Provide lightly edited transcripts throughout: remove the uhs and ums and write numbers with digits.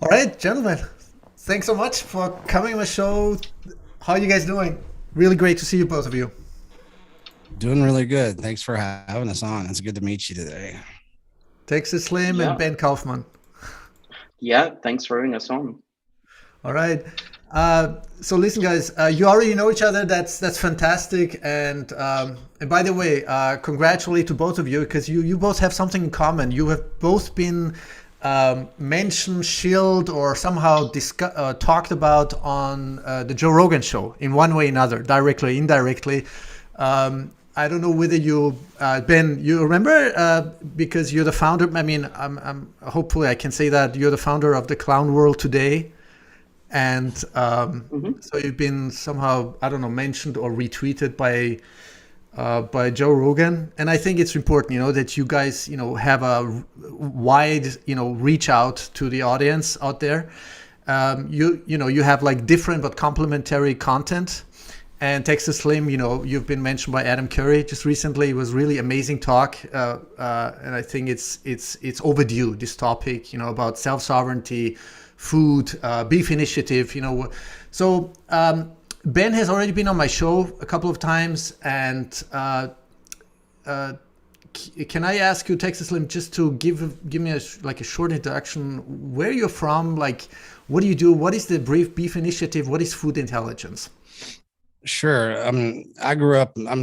All right, gentlemen. Thanks so much for coming on my show. How are you guys doing? Really great to see you, both of you. Doing really good. Thanks for having us on. It's good to meet you today. Texas Slim and Yeah, Ben Kaufman. yeah. Thanks for having us on. All right. So listen, guys. You already know each other. That's fantastic. And by the way, congratulate to both of you because you both have something in common. You have both been mentioned, shilled, or somehow talked about on the Joe Rogan show in one way or another, directly, indirectly. I don't know whether you, Ben, you remember because you're the founder. I mean, I'm hopefully I can say that you're the founder of the Clown World today, and Hmm. so you've been somehow I don't know mentioned or retweeted by Joe Rogan, and I think it's important, that you guys, have a wide, reach out to the audience out there. You have like different but complementary content. And Texas Slim, you've been mentioned by Adam Curry just recently. It was really amazing talk, and I think it's overdue. This topic, about self sovereignty, food, beef initiative. So Ben has already been on my show a couple of times, and uh, can I ask you, Texas Slim, just to give me like a short introduction? Where you're from? Like, what do you do? What is the Brief Beef Initiative? What is Food Intelligence? Sure. I'm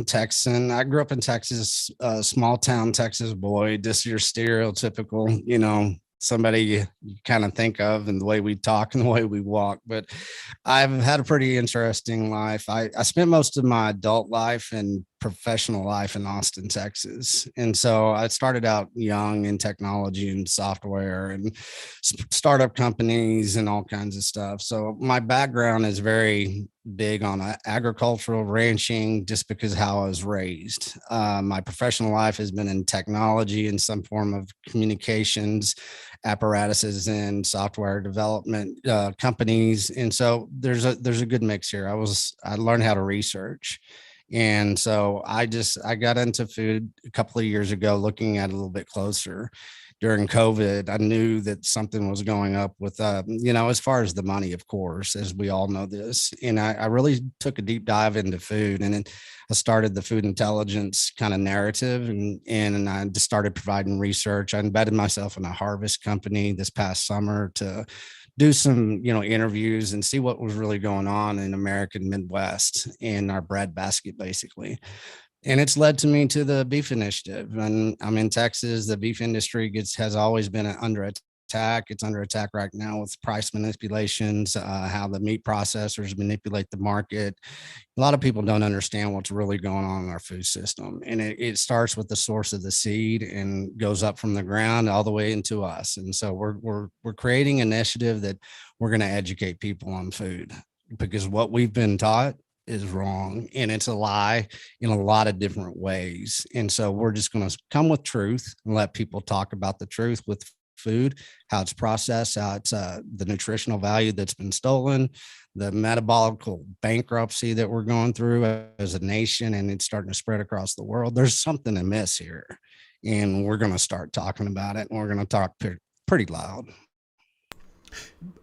Texan. I grew up in Texas, small town Texas boy, just your stereotypical, somebody you kind of think of and the way we talk and the way we walk. But I've had a pretty interesting life. I spent most of my adult life and professional life in Austin, Texas. And so I started out young in technology and software and startup companies and all kinds of stuff. So my background is very big on agricultural ranching just because how I was raised. My professional life has been in technology and some form of communications apparatuses and software development companies, and so there's a good mix here. I learned how to research, and so I got into food a couple of years ago, looking at it a little bit closer. During COVID, I knew that something was going up with, as far as the money, of course, as we all know this. And I really took a deep dive into food, and then I started the food intelligence kind of narrative, and I just started providing research. I embedded myself in a harvest company this past summer to do some, interviews and see what was really going on in American Midwest in our bread basket, basically. And it's led to me to the beef initiative. And I'm in Texas. The beef industry has always been under attack. It's under attack right now with price manipulations, how the meat processors manipulate the market. A lot of people don't understand what's really going on in our food system. And it starts with the source of the seed and goes up from the ground all the way into us. And so we're creating an initiative that we're going to educate people on food, because what we've been taught is wrong and it's a lie in a lot of different ways. And so we're just going to come with truth and let people talk about the truth with food, how it's processed, how it's the nutritional value that's been stolen, the metabolical bankruptcy that we're going through as a nation, and it's starting to spread across the world. There's something amiss here, and we're going to start talking about it, and we're going to talk pretty loud.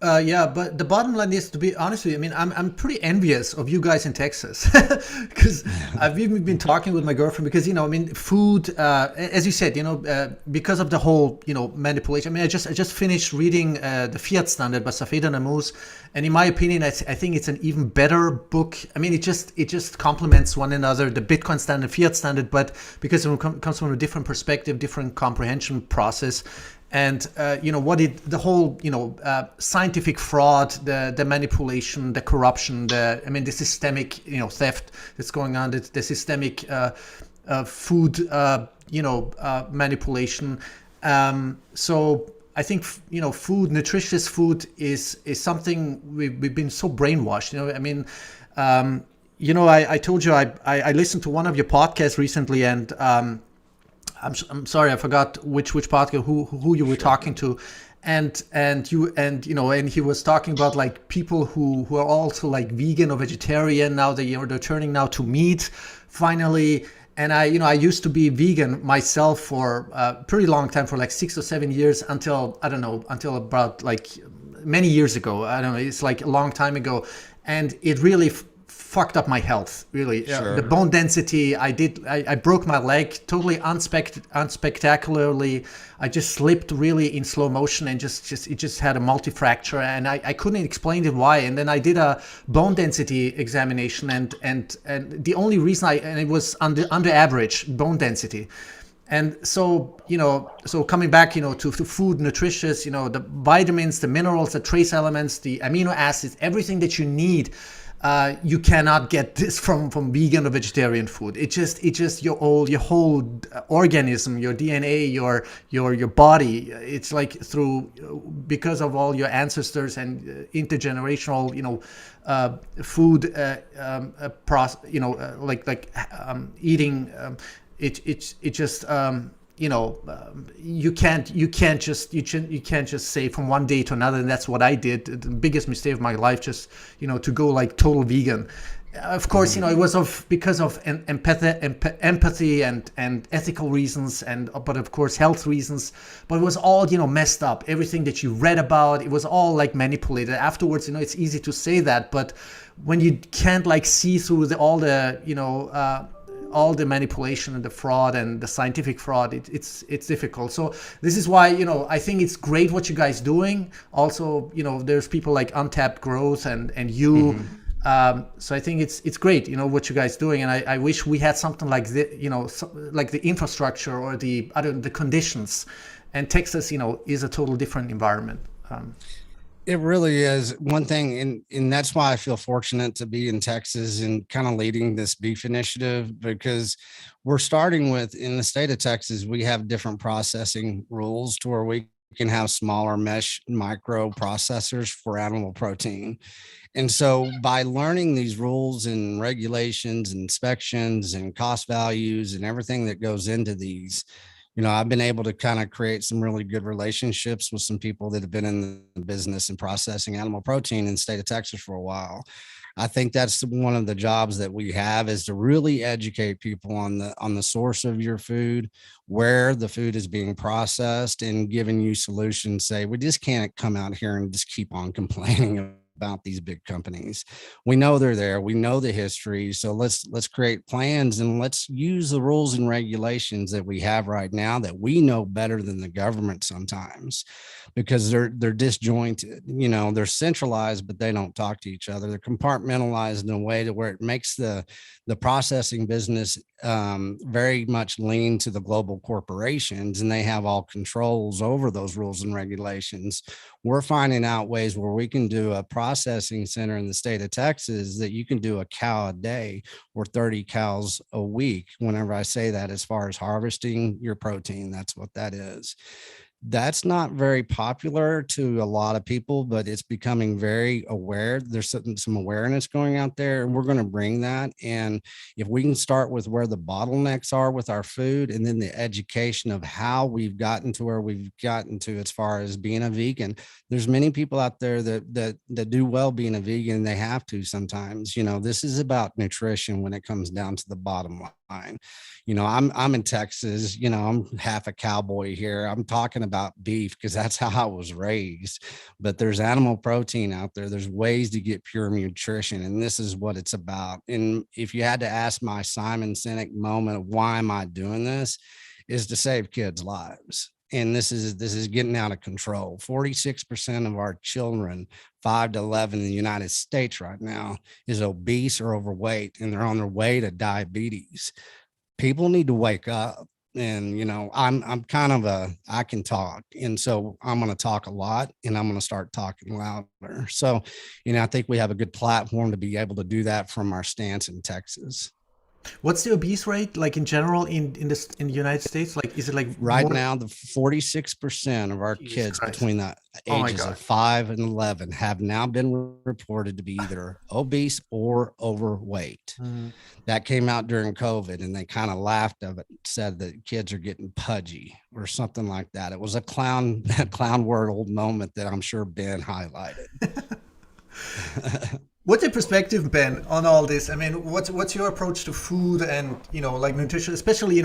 Yeah, but the bottom line is, to be honest with you, I mean, I'm pretty envious of you guys in Texas because I've even been talking with my girlfriend because I mean, food, as you said, because of the whole manipulation. I mean, I just finished reading the Fiat Standard by Safeda Namous, and in my opinion, I think it's an even better book. I mean, it just complements one another, the Bitcoin Standard, Fiat Standard, but because it comes from a different perspective, different comprehension process. And the whole scientific fraud, the manipulation, the corruption, the systemic theft that's going on, the systemic food manipulation. So I think food, nutritious food is something we've been so brainwashed. I mean. I told you I listened to one of your podcasts recently, and I'm sorry, I forgot which podcast, who you were Sure. talking to, and he was talking about like people who are also like vegan or vegetarian now. They're turning now to meat finally. And I used to be vegan myself for a pretty long time, for like 6 or 7 years, until I don't know, until about like many years ago. I don't know, it's like a long time ago, and it really fucked up my health. Really, Sure. the bone density. I broke my leg totally unspectacularly. I just slipped really in slow motion and it just had a multi-fracture, and I couldn't explain it why. And then I did a bone density examination, and the only reason and it was under average bone density. And so, so coming back, to food, nutritious, the vitamins, the minerals, the trace elements, the amino acids, everything that you need. You cannot get this from vegan or vegetarian food. It just your whole organism, your DNA, your body. It's like because of all your ancestors and intergenerational, food eating. It just you can't just say from one day to another. And that's what I did. The biggest mistake of my life, just to go like total vegan. Of course, it was because of empathy and ethical reasons, but of course health reasons. But it was all messed up. Everything that you read about, it was all like manipulated. Afterwards, it's easy to say that, but when you can't like see through all the manipulation and the fraud and the scientific fraud, it's difficult. So this is why I think it's great what you guys doing. Also, there's people like Untapped Growth and you. So I think it's great, what you guys doing, and I wish we had something like this, like the infrastructure or the conditions. And Texas, is a total different environment. It really is one thing. And that's why I feel fortunate to be in Texas and kind of leading this beef initiative, because we're starting with, in the state of Texas, we have different processing rules to where we can have smaller mesh micro processors for animal protein. And so by learning these rules and regulations, inspections and cost values and everything that goes into these, I've been able to kind of create some really good relationships with some people that have been in the business and processing animal protein in the state of Texas for a while. I think that's one of the jobs that we have, is to really educate people on the source of your food, where the food is being processed, and giving you solutions. Say, we just can't come out here and just keep on complaining about these big companies. We know they're there. We know the history. So let's create plans, and let's use the rules and regulations that we have right now that we know better than the government sometimes, because they're disjointed. They're centralized, but they don't talk to each other. They're compartmentalized in a way to where it makes the processing business very much lean to the global corporations, and they have all controls over those rules and regulations. We're finding out ways where we can do a processing center in the state of Texas that you can do a cow a day or 30 cows a week. Whenever I say that, as far as harvesting your protein, that's what that is. That's not very popular to a lot of people, but it's becoming very aware. There's some awareness going out there, and we're going to bring that. And if we can start with where the bottlenecks are with our food, and then the education of how we've gotten to where we've gotten to as far as being a vegan. There's many people out there that do well being a vegan. They have to sometimes. This is about nutrition when it comes down to the bottom line. I'm in Texas, I'm half a cowboy here. I'm talking about beef because that's how I was raised, but there's animal protein out there. There's ways to get pure nutrition, and this is what it's about. And if you had to ask my Simon Sinek moment of why am I doing this, is to save kids' lives. And this is getting out of control. 46% of our children, 5 to 11 in the United States right now, is obese or overweight, and they're on their way to diabetes. People need to wake up. And I'm kind of I can talk, and so I'm going to talk a lot, and I'm going to start talking louder. So I think we have a good platform to be able to do that from our stance in Texas. What's the obese rate like in general in the United States? Like, is it like right now, the 46% of our Jesus kids Christ. between the ages of 5 and 11 have now been reported to be either obese or overweight. That came out during COVID, and they kind of laughed of it, said that kids are getting pudgy or something like that. It was a clown word old moment that I'm sure Ben highlighted. What's your perspective, Ben, on all this? I mean, what's your approach to food and like nutrition, especially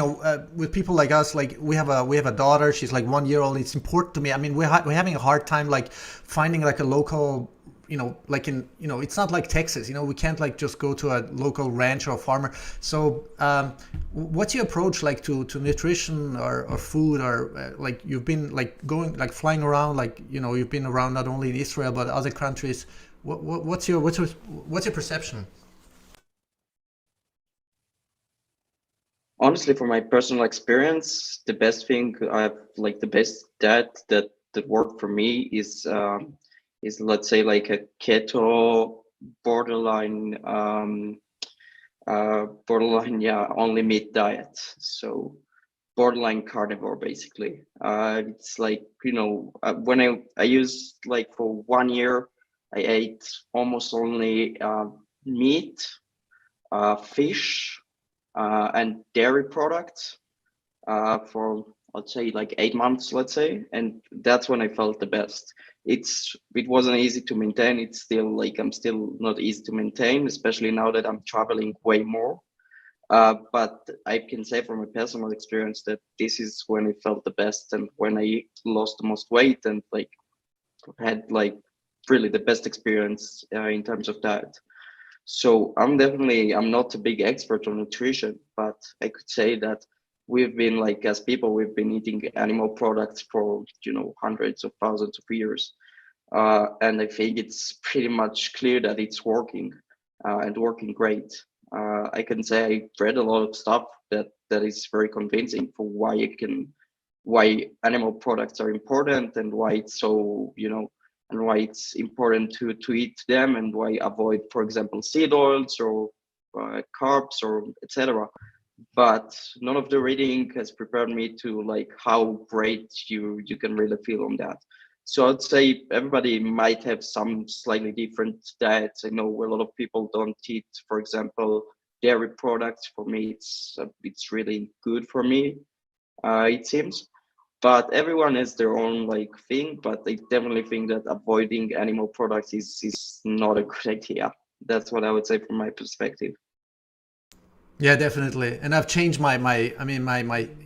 with people like us? Like we have a daughter. She's like 1 year old. It's important to me. I mean, we're having a hard time like finding like a local, like in it's not like Texas. We can't like just go to a local rancher or farmer. So what's your approach like to nutrition or food, or like you've been like going like flying around, like you've been around not only in Israel but other countries. What's your perception? Honestly, from my personal experience, the best thing like the best that worked for me is let's say like a keto borderline borderline, yeah, only meat diet. So borderline carnivore basically. It's like when I used like for 1 year I ate almost only meat, fish, and dairy products for let's say like 8 months, let's say, and that's when I felt the best. It wasn't easy to maintain. It's still like I'm still not easy to maintain, especially now that I'm traveling way more. But I can say from a personal experience that this is when I felt the best and when I lost the most weight and like had like really the best experience in terms of that. So I'm not a big expert on nutrition, but I could say that we've been like as people we've been eating animal products for hundreds of thousands of years, and I think it's pretty much clear that it's working and working great. I can say I read a lot of stuff that is very convincing for why animal products are important and why it's so and why it's important to eat them and why avoid, for example, seed oils or carbs or etc. But none of the reading has prepared me to like how great you can really feel on that. So I'd say everybody might have some slightly different diets. I know a lot of people don't eat, for example, dairy products. For me, it's really good for me. It seems, but everyone has their own like thing. But I definitely think that avoiding animal products is not a good idea. That's what I would say from my perspective. Yeah, definitely. And I've changed my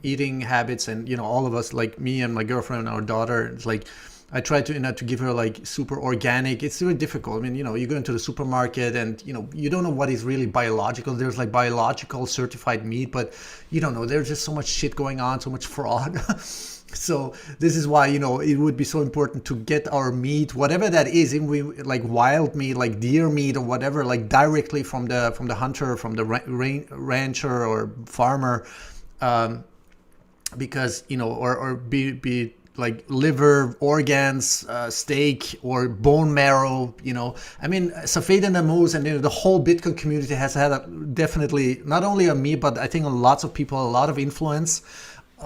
eating habits, and all of us, like me and my girlfriend and our daughter. It's like I try to to give her like super organic. It's really difficult. I mean, you go into the supermarket and you don't know what is really biological. There's like biological certified meat, but you don't know. There's just so much shit going on, so much fraud. So this is why it would be so important to get our meat, whatever that is, even we like wild meat, like deer meat or whatever, like directly from the hunter, from the rancher or farmer, because or be like liver, organs, steak, or bone marrow. I mean, Safed and Amos and the whole Bitcoin community has had definitely not only on me, but I think on lots of people, a lot of influence,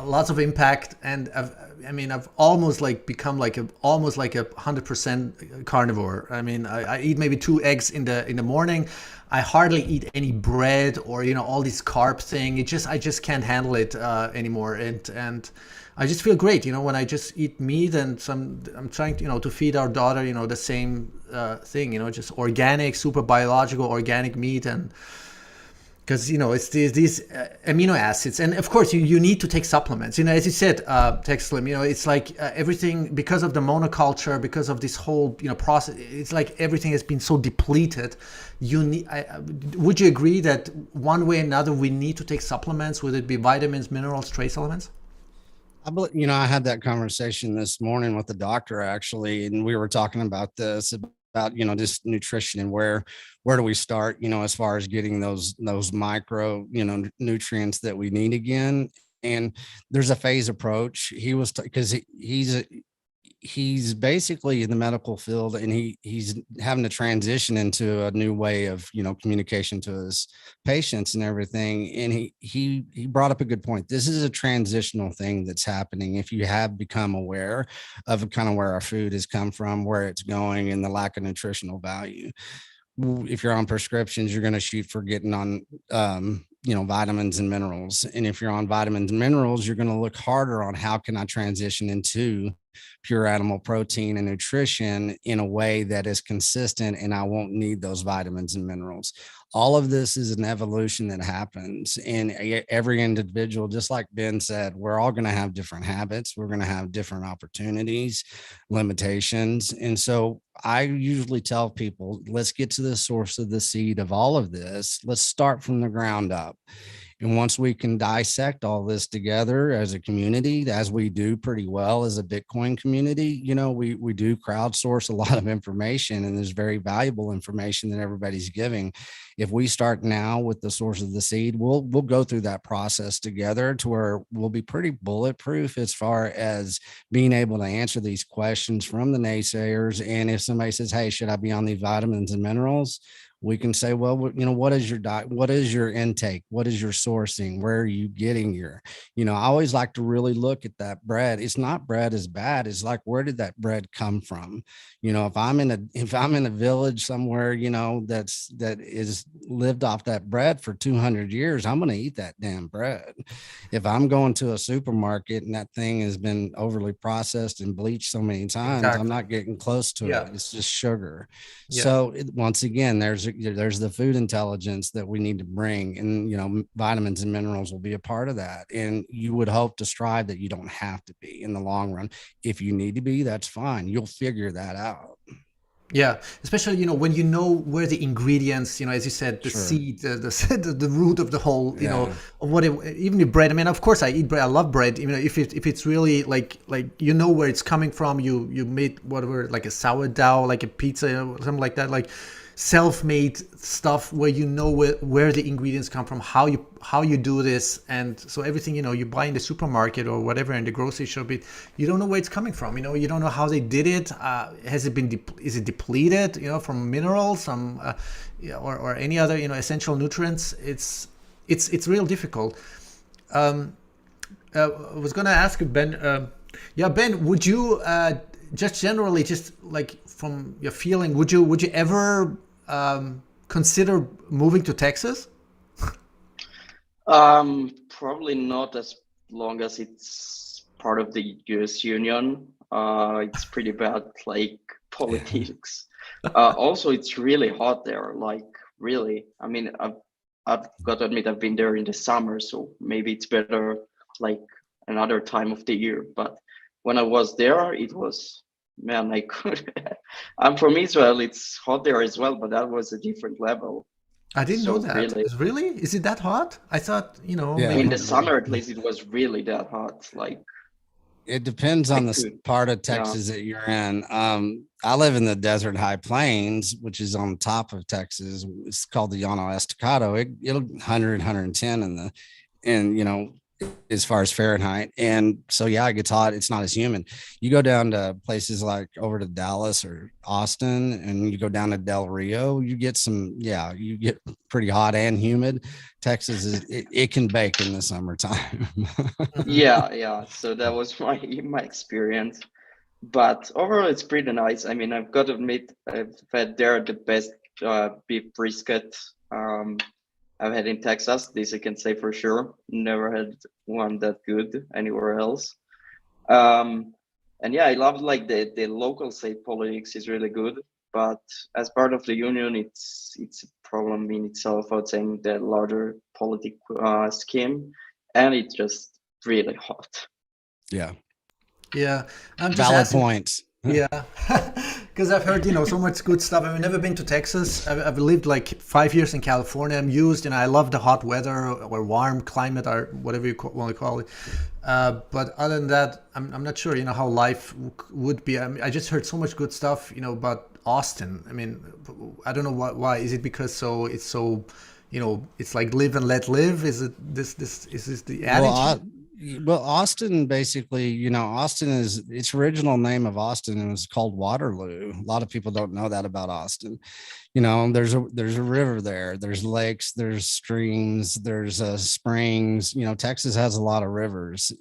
lots of impact. And I've almost like become like almost like 100% carnivore. I mean, I eat maybe 2 eggs in the morning. I hardly eat any bread or all this carb thing. I just can't handle it anymore. And I just feel great, when I just eat meat. And I'm trying to feed our daughter, the same thing, just organic, super biological, organic meat. And because it's these amino acids, and of course you need to take supplements. As you said, Texlim, it's like everything, because of the monoculture, because of this whole process. It's like everything has been so depleted. Would you agree that one way or another we need to take supplements, whether it be vitamins, minerals, trace elements? I had that conversation this morning with the doctor actually, and we were talking about this, about just nutrition and where do we start, as far as getting those micro nutrients that we need again. And there's a phase approach. He was because he's basically in the medical field, and he's having to transition into a new way of communication to his patients and everything. And he brought up a good point. This is a transitional thing that's happening. If you have become aware of kind of where our food has come from, where it's going, and the lack of nutritional value, if you're on prescriptions, you're going to shoot for getting on vitamins and minerals. And if you're on vitamins and minerals, you're going to look harder on how can I transition into pure animal protein and nutrition in a way that is consistent, and I won't need those vitamins and minerals. All of this is an evolution that happens in every individual. Just like Ben said, we're all going to have different habits. We're going to have different opportunities, limitations. And so I usually tell people, let's get to the source of the seed of all of this. Let's start from the ground up. And once we can dissect all this together as a community, as we do pretty well as a Bitcoin community, we do crowdsource a lot of information, and there's very valuable information that everybody's giving. If we start now with the source of the seed, we'll go through that process together to where we'll be pretty bulletproof as far as being able to answer these questions from the naysayers. And if somebody says, hey, should I be on these vitamins and minerals? We can say, well, what is your diet? What is your intake? What is your sourcing? Where are you getting your, I always like to really look at that bread. It's not bread is bad. It's like, where did that bread come from? If I'm in a village somewhere, that is lived off that bread for 200 years, I'm going to eat that damn bread. If I'm going to a supermarket and that thing has been overly processed and bleached so many times, exactly, I'm not getting close to it. It's just sugar. Yeah. So once again, there's the food intelligence that we need to bring, and vitamins and minerals will be a part of that. And you would hope to strive that you don't have to be in the long run. If you need to be, that's fine. You'll figure that out. Yeah, especially when you know where the ingredients, as you said, the seed, the root of the whole, even the bread. I mean, of course, I eat bread. I love bread. If it's really like where it's coming from. You made whatever, like a sourdough, like a pizza, something like that, like self-made stuff where where the ingredients come from, how you do this. And so everything you buy in the supermarket or whatever in the grocery shop, you don't know where it's coming from. You don't know how they did it. Is it depleted from minerals, or any other essential nutrients? It's real difficult. I was gonna ask you, Ben, Ben, would you just generally, just like from your feeling, would you ever consider moving to Texas? Probably not, as long as it's part of the US Union. It's pretty bad, like, politics. Also, it's really hot there, like, really. I mean, I've got to admit, I've been there in the summer, so maybe it's better like another time of the year. But when I was there, it was, man, I could. I'm from Israel. It's hot there as well, but that was a different level. I didn't know that. Really? Is it that hot? I thought, in the summer, at least, it was really that hot. Like, it depends on the part of Texas that you're in. I live in the desert high plains, which is on top of Texas. It's called the Llano Estacado. It'll 100, 110 as far as Fahrenheit. And so, it gets hot. It's not as humid. You go down to places like over to Dallas or Austin, and you go down to Del Rio, you get you get pretty hot and humid. Texas it can bake in the summertime. yeah. So that was my experience. But overall, it's pretty nice. I mean, I've got to admit, I've had there the best beef brisket I've had in Texas. This I can say for sure. Never had one that good anywhere else. And I love, like, the local state politics is really good. But as part of the union, it's a problem in itself, I would say, in the larger political scheme, and it's just really hot. Yeah. I'm just valid points. Yeah, because I've heard so much good stuff. I've never been to Texas. I've lived like 5 years in California. I'm used, I love the hot weather or warm climate or whatever you want to call it. But other than that, I'm not sure how life would be. I just heard so much good stuff about Austin. I mean, I don't know why. Is it because it's so it's like live and let live? Is it is this the attitude? Well, Austin, basically, Austin is its original name of Austin, and it was called Waterloo. A lot of people don't know that about Austin. There's a river there, there's lakes, there's streams, there's springs. Texas has a lot of rivers.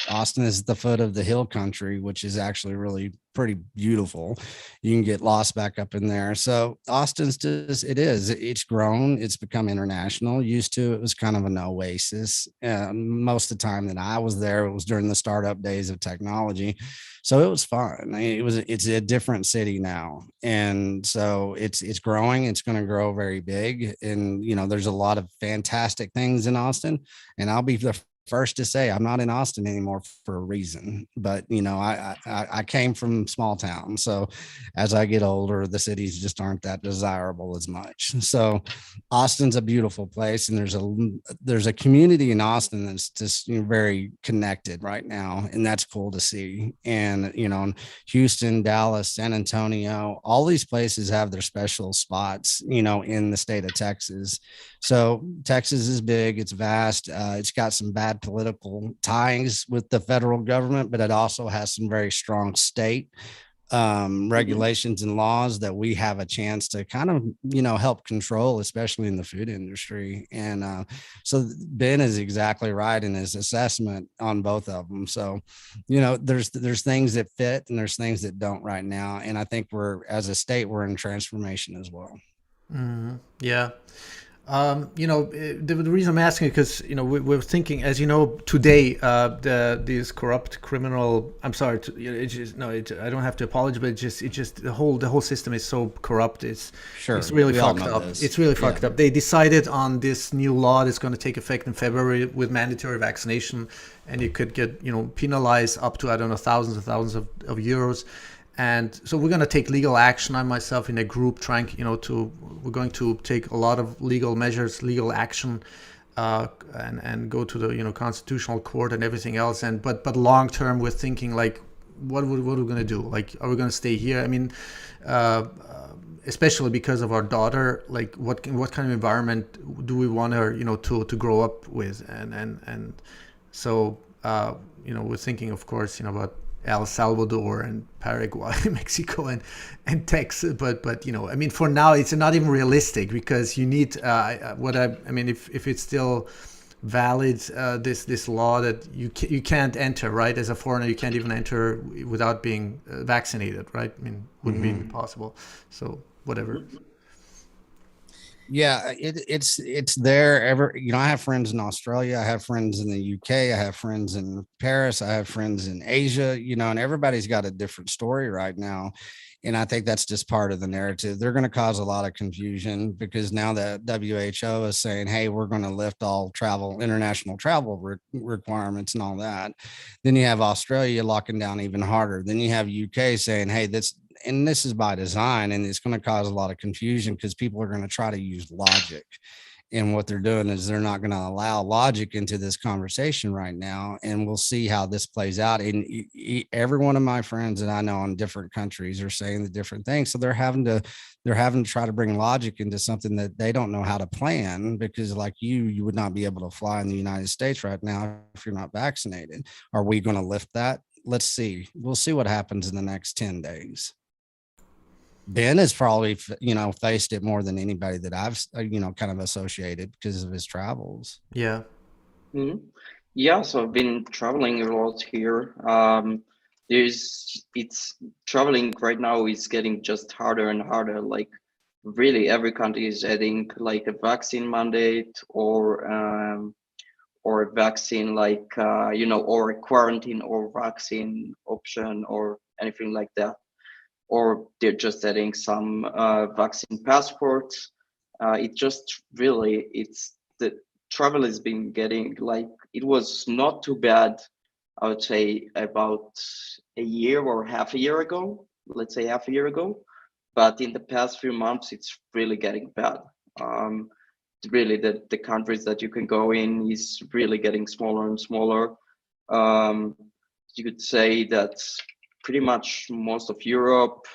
Austin is the foot of the hill country, which is actually really pretty beautiful. You can get lost back up in there. So Austin's just, it's grown. It's become international. Used to, it was kind of an oasis. Most of the time that I was there, it was during the startup days of technology. So it was fun. I mean, it's a different city now. And so it's growing. It's going to grow very big. And, there's a lot of fantastic things in Austin. And I'll be the first to say I'm not in Austin anymore for a reason, but I came from small town. So as I get older, the cities just aren't that desirable as much. So Austin's a beautiful place, and there's a community in Austin that's just very connected right now, and that's cool to see. And Houston, Dallas, San Antonio, all these places have their special spots, in the state of Texas. So Texas is big, it's vast, it's got some bad political ties with the federal government, but it also has some very strong state regulations and laws that we have a chance to kind of help control, especially in the food industry. And so Ben is exactly right in his assessment on both of them. So there's things that fit and there's things that don't right now, and I think as a state we're in transformation as well. Yeah. The reason I'm asking is because we're thinking, as you know, today these corrupt criminal. I'm sorry, I don't have to apologize, but it just the whole system is so corrupt. It's really fucked up. It's really fucked up. They decided on this new law that's going to take effect in February with mandatory vaccination, and you could get penalized up to, I don't know, thousands and thousands of euros. And so we're going to take legal action. I myself in a group trying, we're going to take a lot of legal measures, legal action, and go to the, constitutional court and everything else. And but long term, we're thinking like, what are we going to do? Like, are we going to stay here? I mean, especially because of our daughter, like what kind of environment do we want her, to grow up with? And so, we're thinking, of course, about El Salvador and Paraguay, Mexico and Texas, but I mean, for now it's not even realistic because you need if it's still valid, this law that you can't enter, right? As a foreigner, you can't even enter without being vaccinated, right? I mean, wouldn't be possible. So whatever. Yeah, it's there. I have friends in Australia, I have friends in the UK, I have friends in Paris, I have friends in Asia, and everybody's got a different story right now. And I think that's just part of the narrative. They're going to cause a lot of confusion because now the WHO is saying, hey, we're going to lift all international travel requirements and all that. Then you have Australia locking down even harder. Then you have UK saying, hey, this is by design, and it's going to cause a lot of confusion because people are going to try to use logic. And what they're doing is they're not going to allow logic into this conversation right now. And we'll see how this plays out. And every one of my friends that I know in different countries are saying the different things. So they're having to try to bring logic into something that they don't know how to plan, because like you would not be able to fly in the United States right now if you're not vaccinated. Are we going to lift that? Let's see. We'll see what happens in the next 10 days. Ben has probably, faced it more than anybody that I've, kind of associated because of his travels. Yeah. Mm-hmm. Yeah. So I've been traveling a lot here. Traveling right now is getting just harder and harder. Like really every country is adding like a vaccine mandate or a vaccine or a quarantine or vaccine option or anything like that. Or they're just adding some vaccine passports. The travel has been getting like, it was not too bad, I would say about a year or half a year ago, let's say half a year ago. But in the past few months, it's really getting bad. Really, the countries that you can go in is really getting smaller and smaller. You could say that pretty much most of Europe,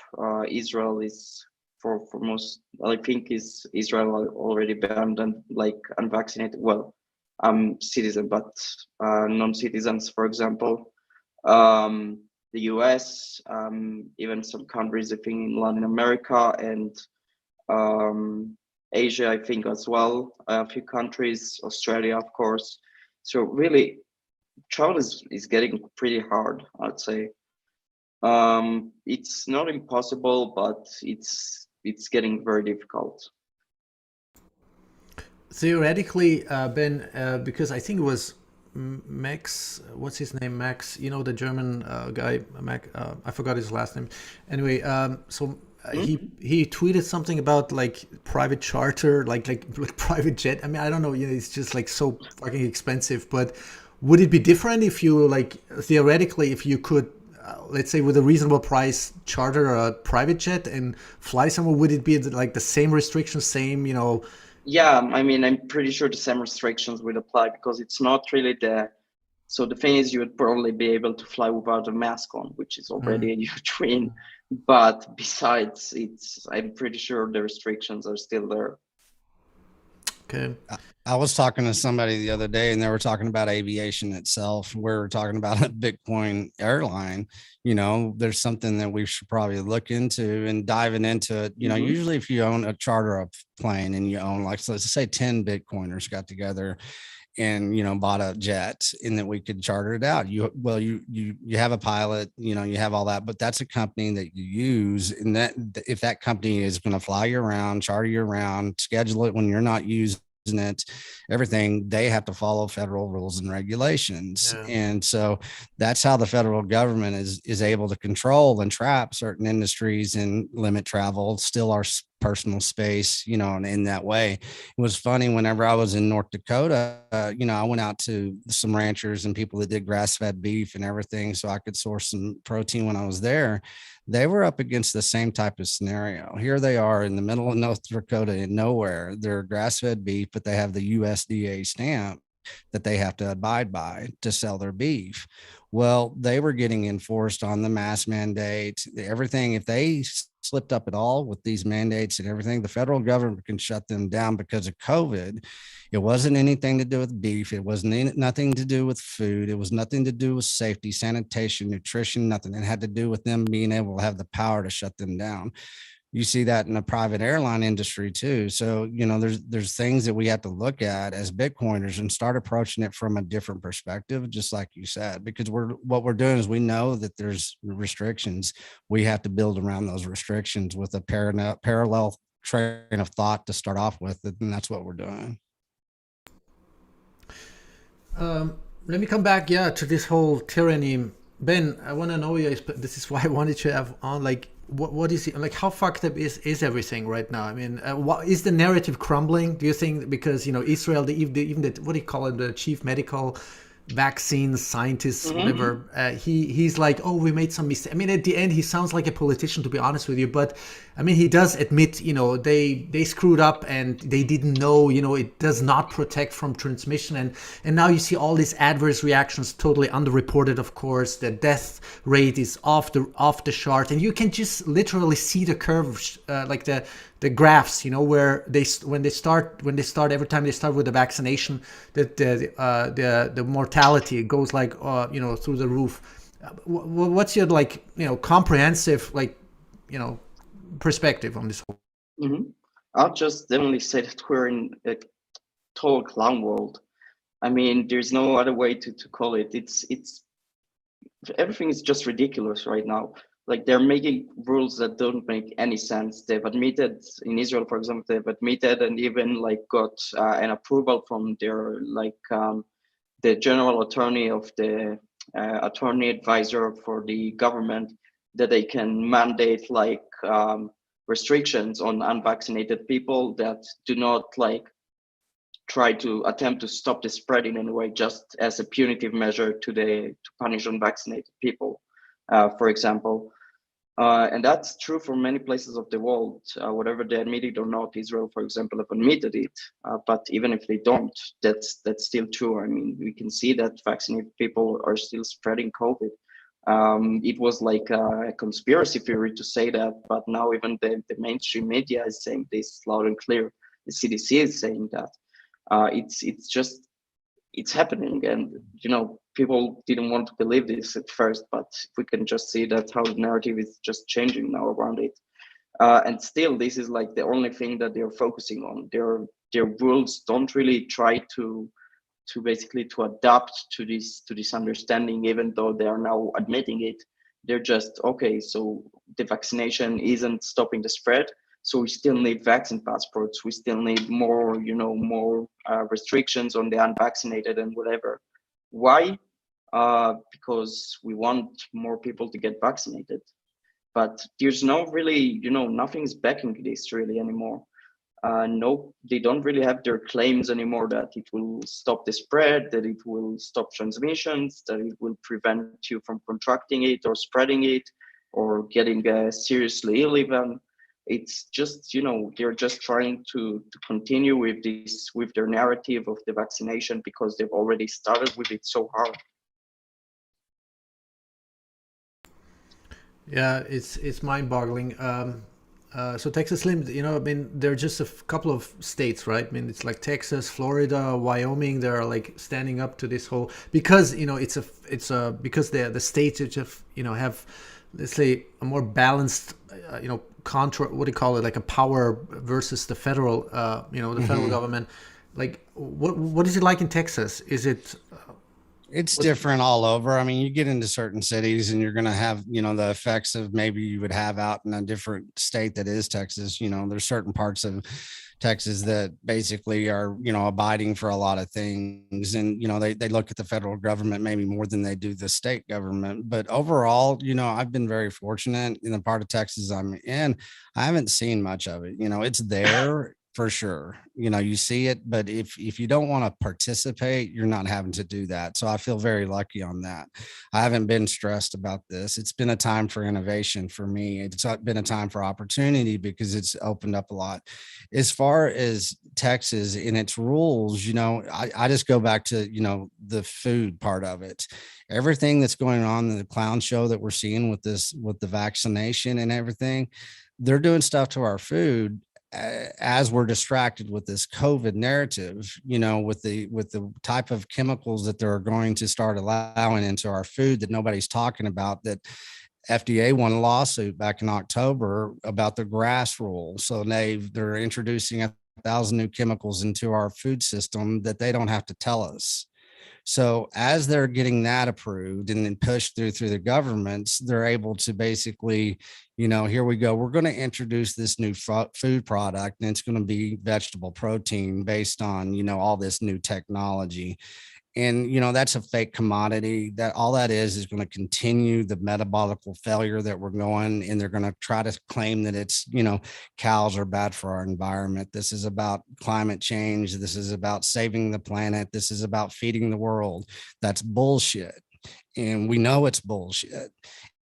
Israel is for most. I think is Israel already banned and like unvaccinated. Well, citizen, but non-citizens, for example. The US, even some countries, I think in Latin America and Asia, I think as well. A few countries, Australia, of course. So really, travel is getting pretty hard, I'd say. It's not impossible, but it's getting very difficult. Theoretically, Ben, because I think it was Max, what's his name? Max, you know, the German guy, Mac, I forgot his last name. Anyway, he tweeted something about like private charter, like private jet. I mean, I don't know, you know, it's just like so fucking expensive. But would it be different if you like theoretically, if you could, let's say with a reasonable price, charter a private jet and fly somewhere? Would it be like the same restrictions, same, you know? Yeah, I mean, I'm pretty sure the same restrictions would apply because it's not really so the thing is, you would probably be able to fly without a mask on, which is already a huge win. But besides, I'm pretty sure the restrictions are still there. Okay. I was talking to somebody the other day and they were talking about aviation itself. We're talking about a Bitcoin airline. You know, there's something that we should probably look into and diving into it. You know, usually if you own a charter a plane and you own, like, so let's say 10 Bitcoiners got together and, you know, bought a jet and that we could charter it out. You have a pilot, you know, you have all that, but that's a company that you use. And that if that company is going to fly you around, charter you around, schedule it when you're not using it, everything, they have to follow federal rules and regulations. And so that's how the federal government is able to control and trap certain industries and limit travel, still our personal space, you know, and in that way. It was funny whenever I was in North Dakota, you know, I went out to some ranchers and people that did grass-fed beef and everything so I could source some protein when I was there. They were up against the same type of scenario. Here they are in the middle of North Dakota in nowhere. They're grass-fed beef, but they have the USDA stamp that they have to abide by to sell their beef. Well, they were getting enforced on the mask mandate, everything. If they slipped up at all with these mandates and everything, the federal government can shut them down because of COVID. It wasn't anything to do with beef. It wasn't nothing to do with food. It was nothing to do with safety, sanitation, nutrition, nothing. It had to do with them being able to have the power to shut them down. You see that in the private airline industry too. So, you know, there's things that we have to look at as Bitcoiners and start approaching it from a different perspective, just like you said, because what we're doing is we know that there's restrictions. We have to build around those restrictions with a parallel train of thought to start off with, and that's what we're doing. Let me come back, to this whole tyranny. Ben, I want to know you. This is why I wanted to have on. Like, what is it? Like, how fucked up is everything right now? I mean, what is the narrative crumbling? Do you think because, you know, Israel, even the, what do you call it, the chief medical vaccine scientist, whatever, he's like, oh, we made some mistake. I mean, at the end, he sounds like a politician, to be honest with you. But I mean, he does admit, you know, they screwed up and they didn't know, you know, it does not protect from transmission. And now you see all these adverse reactions, totally underreported, of course. The death rate is off the chart, and you can just literally see the curves, like the graphs, you know, where when they start every time they start with the vaccination, that the mortality goes like you know, through the roof. What's your, like, you know, comprehensive, like, you know, perspective on this whole? I'll just definitely say that we're in a total clown world. I mean, there's no other way to call it. It's everything is just ridiculous right now. Like, they're making rules that don't make any sense. They've admitted in Israel, for example, they've admitted and even like got an approval from their the general attorney of the attorney advisor for the government that they can mandate like restrictions on unvaccinated people that do not like try to attempt to stop the spread in any way, just as a punitive measure to punish unvaccinated people, for example. And that's true for many places of the world, whatever they admit it or not. Israel, for example, have admitted it. But even if they don't, that's still true. I mean, we can see that vaccinated people are still spreading COVID. It was like a conspiracy theory to say that, but now even the mainstream media is saying this loud and clear. The CDC is saying that. It's happening, and you know, people didn't want to believe this at first, but we can just see that how the narrative is just changing now around it. And still, this is like the only thing that they're focusing on. Their rules don't really try to basically to adapt to this understanding, even though they are now admitting it. They're just, okay, so the vaccination isn't stopping the spread, so we still need vaccine passports, we still need more, more restrictions on the unvaccinated and whatever. Why? Because we want more people to get vaccinated, but there's no really, nothing's backing this really anymore. No, they don't really have their claims anymore that it will stop the spread, that it will stop transmissions, that it will prevent you from contracting it or spreading it or getting seriously ill even. It's just, they're just trying to continue with this, with their narrative of the vaccination, because they've already started with it so hard. Yeah, it's mind-boggling. So Texas Slim, I mean, there are just a couple of states, right? I mean, it's like Texas, Florida, Wyoming. They're like standing up to this whole, because because the states that have, let's say, a more balanced, what do you call it, like a power versus the federal, the federal government. Like, what is it like in Texas? Is it? It's different all over. I mean, you get into certain cities and you're going to have, the effects of maybe you would have out in a different state that is Texas. There's certain parts of Texas that basically are, abiding for a lot of things. And, they look at the federal government maybe more than they do the state government. But overall, I've been very fortunate in the part of Texas I'm in. I haven't seen much of it. It's there. For sure. You see it, but if you don't want to participate, you're not having to do that. So I feel very lucky on that. I haven't been stressed about this. It's been a time for innovation for me. It's been a time for opportunity because it's opened up a lot. As far as Texas and its rules, I just go back to, the food part of it. Everything that's going on in the clown show that we're seeing with the vaccination and everything, they're doing stuff to our food as we're distracted with this COVID narrative, with the type of chemicals that they're going to start allowing into our food that nobody's talking about, that FDA won a lawsuit back in October about the grass rule. So they're introducing 1,000 new chemicals into our food system that they don't have to tell us. So as they're getting that approved and then pushed through the governments, they're able to basically, here we go. We're going to introduce this new food product, and it's going to be vegetable protein based on, all this new technology. And, that's a fake commodity. That all that is going to continue the metabolic failure that we're going, and they're going to try to claim that it's, cows are bad for our environment. This is about climate change. This is about saving the planet. This is about feeding the world. That's bullshit. And we know it's bullshit.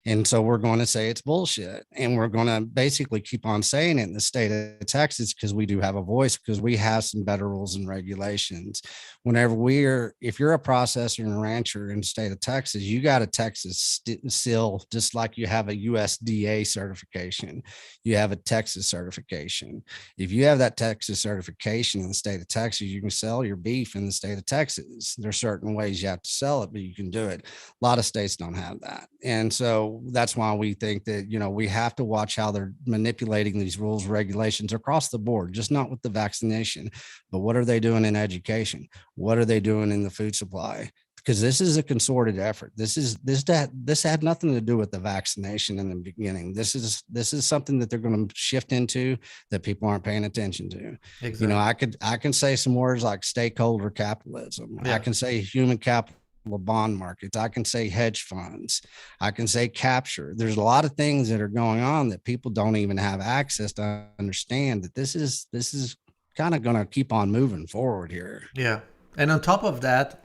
And so we're going to say it's bullshit. And we're going to basically keep on saying it in the state of Texas because we do have a voice, because we have some better rules and regulations. If you're a processor and a rancher in the state of Texas, you got a Texas seal, just like you have a USDA certification. You have a Texas certification. If you have that Texas certification in the state of Texas, you can sell your beef in the state of Texas. There are certain ways you have to sell it, but you can do it. A lot of states don't have that. And so that's why we think that, we have to watch how they're manipulating these rules, regulations across the board, just not with the vaccination, but what are they doing in education? What are they doing in the food supply? Because this is a concerted effort. This had nothing to do with the vaccination in the beginning. This is something that they're going to shift into that people aren't paying attention to. Exactly. I can say some words like stakeholder capitalism. Yeah. I can say human capital bond markets. I can say hedge funds. I can say capture. There's a lot of things that are going on that people don't even have access to understand, that this is kind of going to keep on moving forward here. Yeah. And on top of that,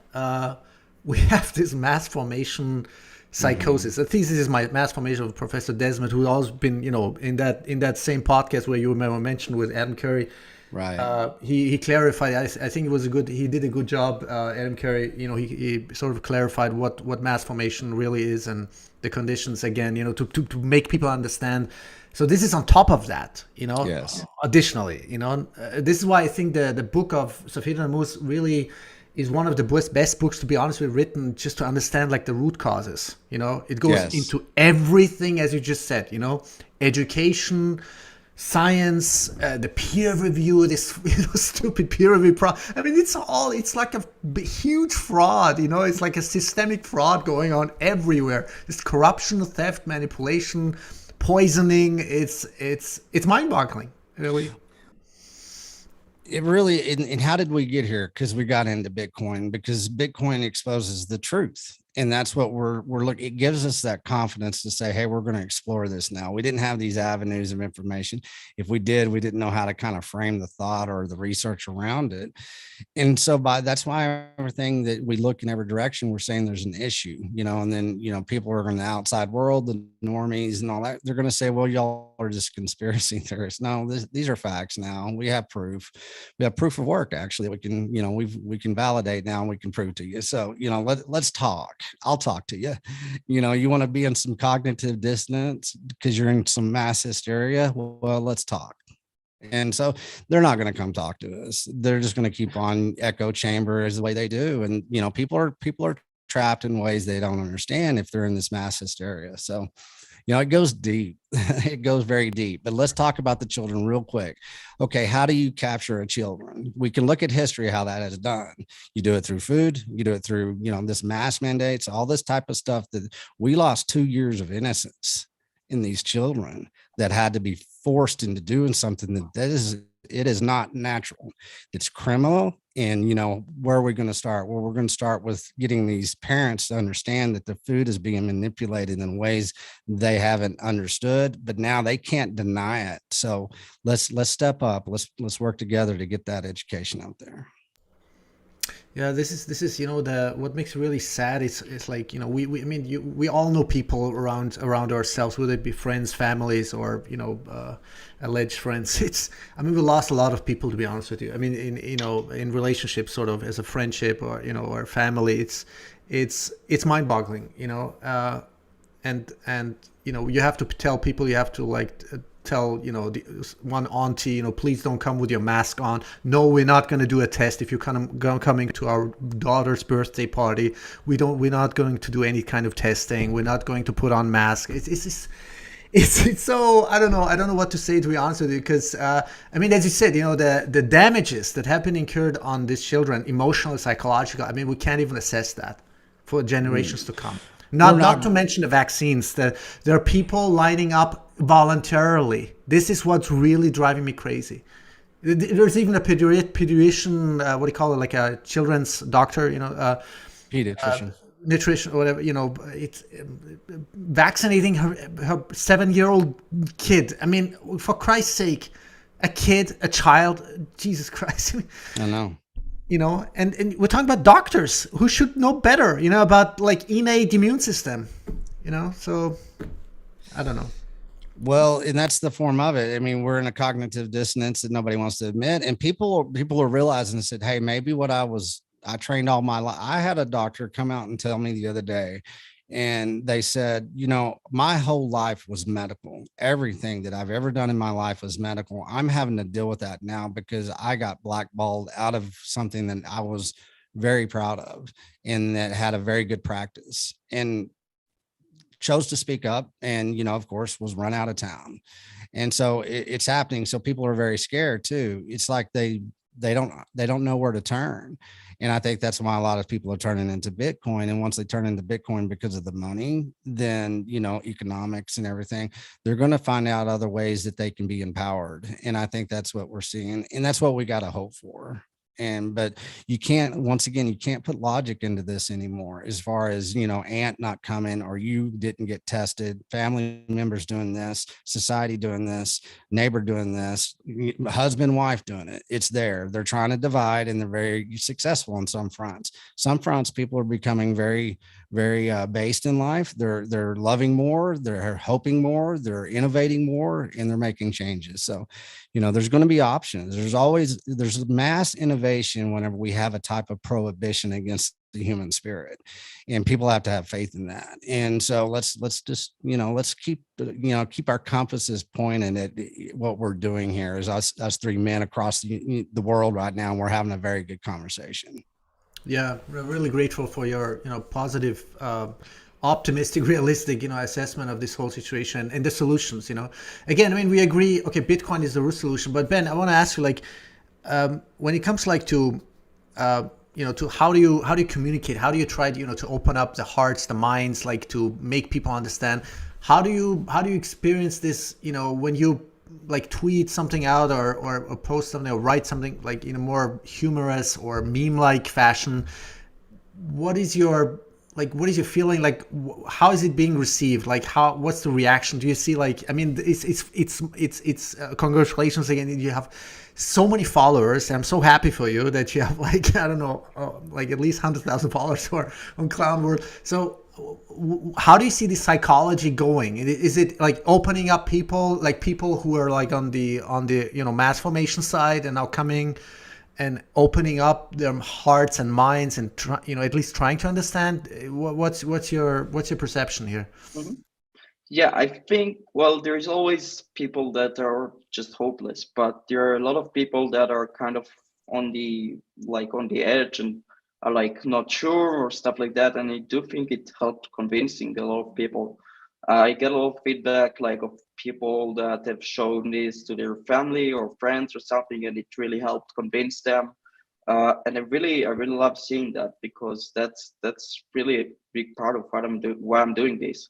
we have this mass formation psychosis. The thesis is my mass formation of Professor Desmond, who's always been, in that same podcast where you mentioned with Adam Curry. Right. He clarified. I think he did a good job. Adam Curry, he sort of clarified what mass formation really is and the conditions again, to make people understand. So this is on top of that, Yes. Additionally, this is why I think the book of Safir and Moose really is one of the best books, to be honest with, written just to understand like the root causes. It goes into everything, as you just said, education, science, the peer review, this stupid peer review I mean, it's like a huge fraud. It's like a systemic fraud going on everywhere. It's corruption, theft, manipulation, poisoning. It's mind-boggling, really. It really, and how did we get here? Because we got into Bitcoin, because Bitcoin exposes the truth. And that's what we're looking. It gives us that confidence to say, hey, we're going to explore this now. We didn't have these avenues of information. If we did, we didn't know how to kind of frame the thought or the research around it. And so that's why everything that we look in every direction, we're saying there's an issue, and then, people are in the outside world, the normies and all that. They're going to say, well, y'all are just conspiracy theorists. No, these are facts. Now we have proof. We have proof of work. Actually, we can, we can validate now and we can prove to you. So, let's talk. I'll talk to you. You want to be in some cognitive dissonance because you're in some mass hysteria. Well, let's talk. And so they're not going to come talk to us. They're just going to keep on echo chamber as the way they do. And, people are trapped in ways they don't understand if they're in this mass hysteria. So, it goes deep. It goes very deep. But let's talk about the children real quick. Okay, how do you capture a children? We can look at history, how that is done. You do it through food. You do it through, this mass mandates, all this type of stuff that we lost 2 years of innocence in these children that had to be forced into doing something it is not natural. It's criminal. And, where are we going to start? Well, we're going to start with getting these parents to understand that the food is being manipulated in ways they haven't understood, but now they can't deny it. So let's step up. Let's work together to get that education out there. Yeah, this is what makes it really sad. It's like we all know people around ourselves, whether it be friends, families, or alleged friends. We lost a lot of people, to be honest with you. I mean, in relationships, sort of as a friendship or family, it's mind-boggling. And you have to tell people, you have to tell one auntie, please don't come with your mask on. No, we're not going to do a test if you're coming to our daughter's birthday party. We're not going to do any kind of testing. We're not going to put on masks. It's so, I don't know what to say, to be honest with you, because as you said, the damages that have been incurred on these children, emotional, psychological, we can't even assess that for generations to come. Not to mention the vaccines. There are people lining up voluntarily. This is what's really driving me crazy. There's even a pediatrician, what do you call it, like a children's doctor, pediatrician, nutrition or whatever. It's vaccinating her 7-year-old kid. For Christ's sake, a child, Jesus Christ. I know. And we're talking about doctors who should know better, about innate immune system, so I don't know. Well, and that's the form of it. We're in a cognitive dissonance that nobody wants to admit. And people are realizing and said, hey, maybe I trained all my life. I had a doctor come out and tell me the other day, and they said, my whole life was medical. Everything that I've ever done in my life was medical. I'm having to deal with that now because I got blackballed out of something that I was very proud of and that had a very good practice, and chose to speak up, and, of course, was run out of town. And so it's happening. So people are very scared too. It's like they don't know where to turn. And I think that's why a lot of people are turning into Bitcoin. And once they turn into Bitcoin because of the money, then, economics and everything, they're going to find out other ways that they can be empowered. And I think that's what we're seeing. And that's what we got to hope for. But you can't put logic into this anymore, as far as, aunt not coming, or you didn't get tested, family members doing this, society doing this, neighbor doing this, husband, wife doing it. It's there. They're trying to divide, and they're very successful on some fronts. Some fronts, people are becoming very, very based in life. They're loving more, they're hoping more, they're innovating more, and they're making changes. So, there's going to be options. There's mass innovation whenever we have a type of prohibition against the human spirit, and people have to have faith in that. And so let's just, let's keep our compasses pointed at what we're doing here. Is us three men across the world right now, and we're having a very good conversation. Yeah, we're really grateful for your, positive optimistic, realistic, assessment of this whole situation and the solutions. Again, I mean, we agree. Okay, Bitcoin is the root solution, but Ben, I want to ask you, like, when it comes like to to how do you communicate, how do you try to to open up the hearts, the minds, like to make people understand, how do you experience this, when you like tweet something out or post something or write something like in a more humorous or meme like fashion? What is your feeling, like how is it being received, like what's the reaction? Do you see, like, I mean, it's congratulations again, you have so many followers. I'm so happy for you that you have, like, I don't know, like at least 100,000 followers or on Clown World. So how do you see the psychology going? Is it like opening up people, like people who are like on the mass formation side and now coming and opening up their hearts and minds and at least trying to understand? What's your perception here? Mm-hmm. Yeah, I think, well, there's always people that are just hopeless, but there are a lot of people that are kind of on the edge and are like not sure or stuff like that. And I do think it helped convincing a lot of people. I get a lot of feedback, like, of people that have shown this to their family or friends or something, and it really helped convince them. And I really love seeing that, because that's really a big part of why I'm doing this.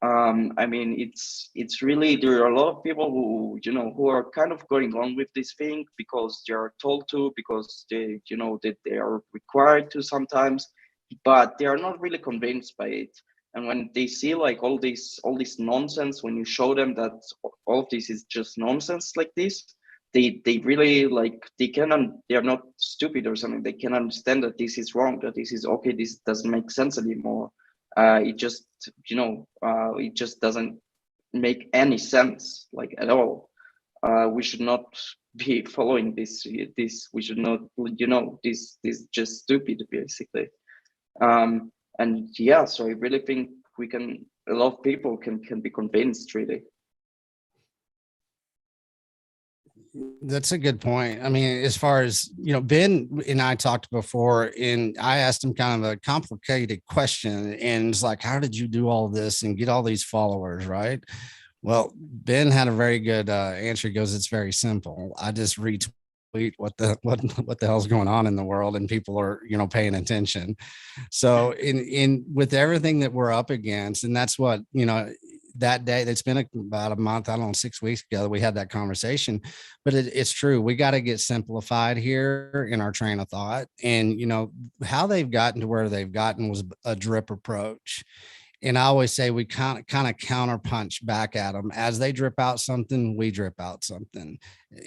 I mean, it's really, there are a lot of people who are kind of going along with this thing because they are told to, because that they are required to sometimes, but they are not really convinced by it. And when they see like all this nonsense, when you show them that all of this is just nonsense like this, they really, like, they are not stupid or something. They can understand that this is wrong, that this is okay, this doesn't make sense anymore. It just it just doesn't make any sense, like, at all. We should not be following this. We should not, this just stupid, basically. And yeah, so I really think a lot of people can be convinced, really. That's a good point. I mean, as far as, Ben and I talked before, and I asked him kind of a complicated question, and it's like, how did you do all this and get all these followers, right? Well, Ben had a very good answer. He goes, it's very simple. I just retweet what the hell's going on in the world, and people are, paying attention. So in with everything that we're up against, and that's what, that day, that's been about a month, I don't know, 6 weeks ago, we had that conversation. But it's true, we got to get simplified here in our train of thought. And how they've gotten to where they've gotten was a drip approach. And I always say we kind of counterpunch back at them. As they drip out something, we drip out something.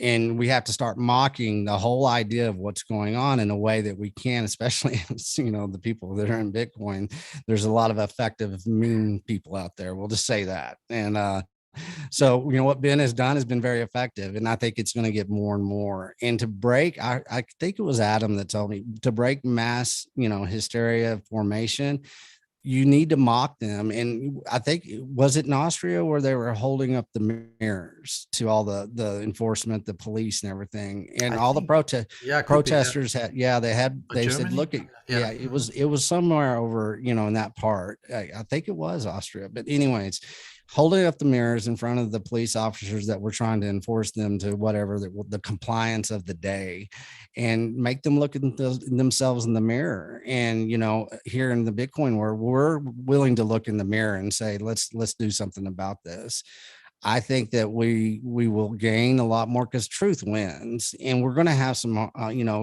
And we have to start mocking the whole idea of what's going on in a way that we can, especially, the people that are in Bitcoin. There's a lot of effective, mean people out there. We'll just say that. And so, what Ben has done has been very effective. And I think it's going to get more and more. And to break, I think it was Adam that told me, to break mass, hysteria formation, you need to mock them. And I think, was it in Austria where they were holding up the mirrors to all the enforcement, the police and everything, and all the protesters had, they said, look at, it was somewhere over, in that part. I think it was Austria, but anyways, holding up the mirrors in front of the police officers that were trying to enforce them to whatever the compliance of the day, and make them look at themselves in the mirror. And, here in the Bitcoin world, we're willing to look in the mirror and say, let's do something about this. I think that we will gain a lot more because truth wins, and we're going to have some,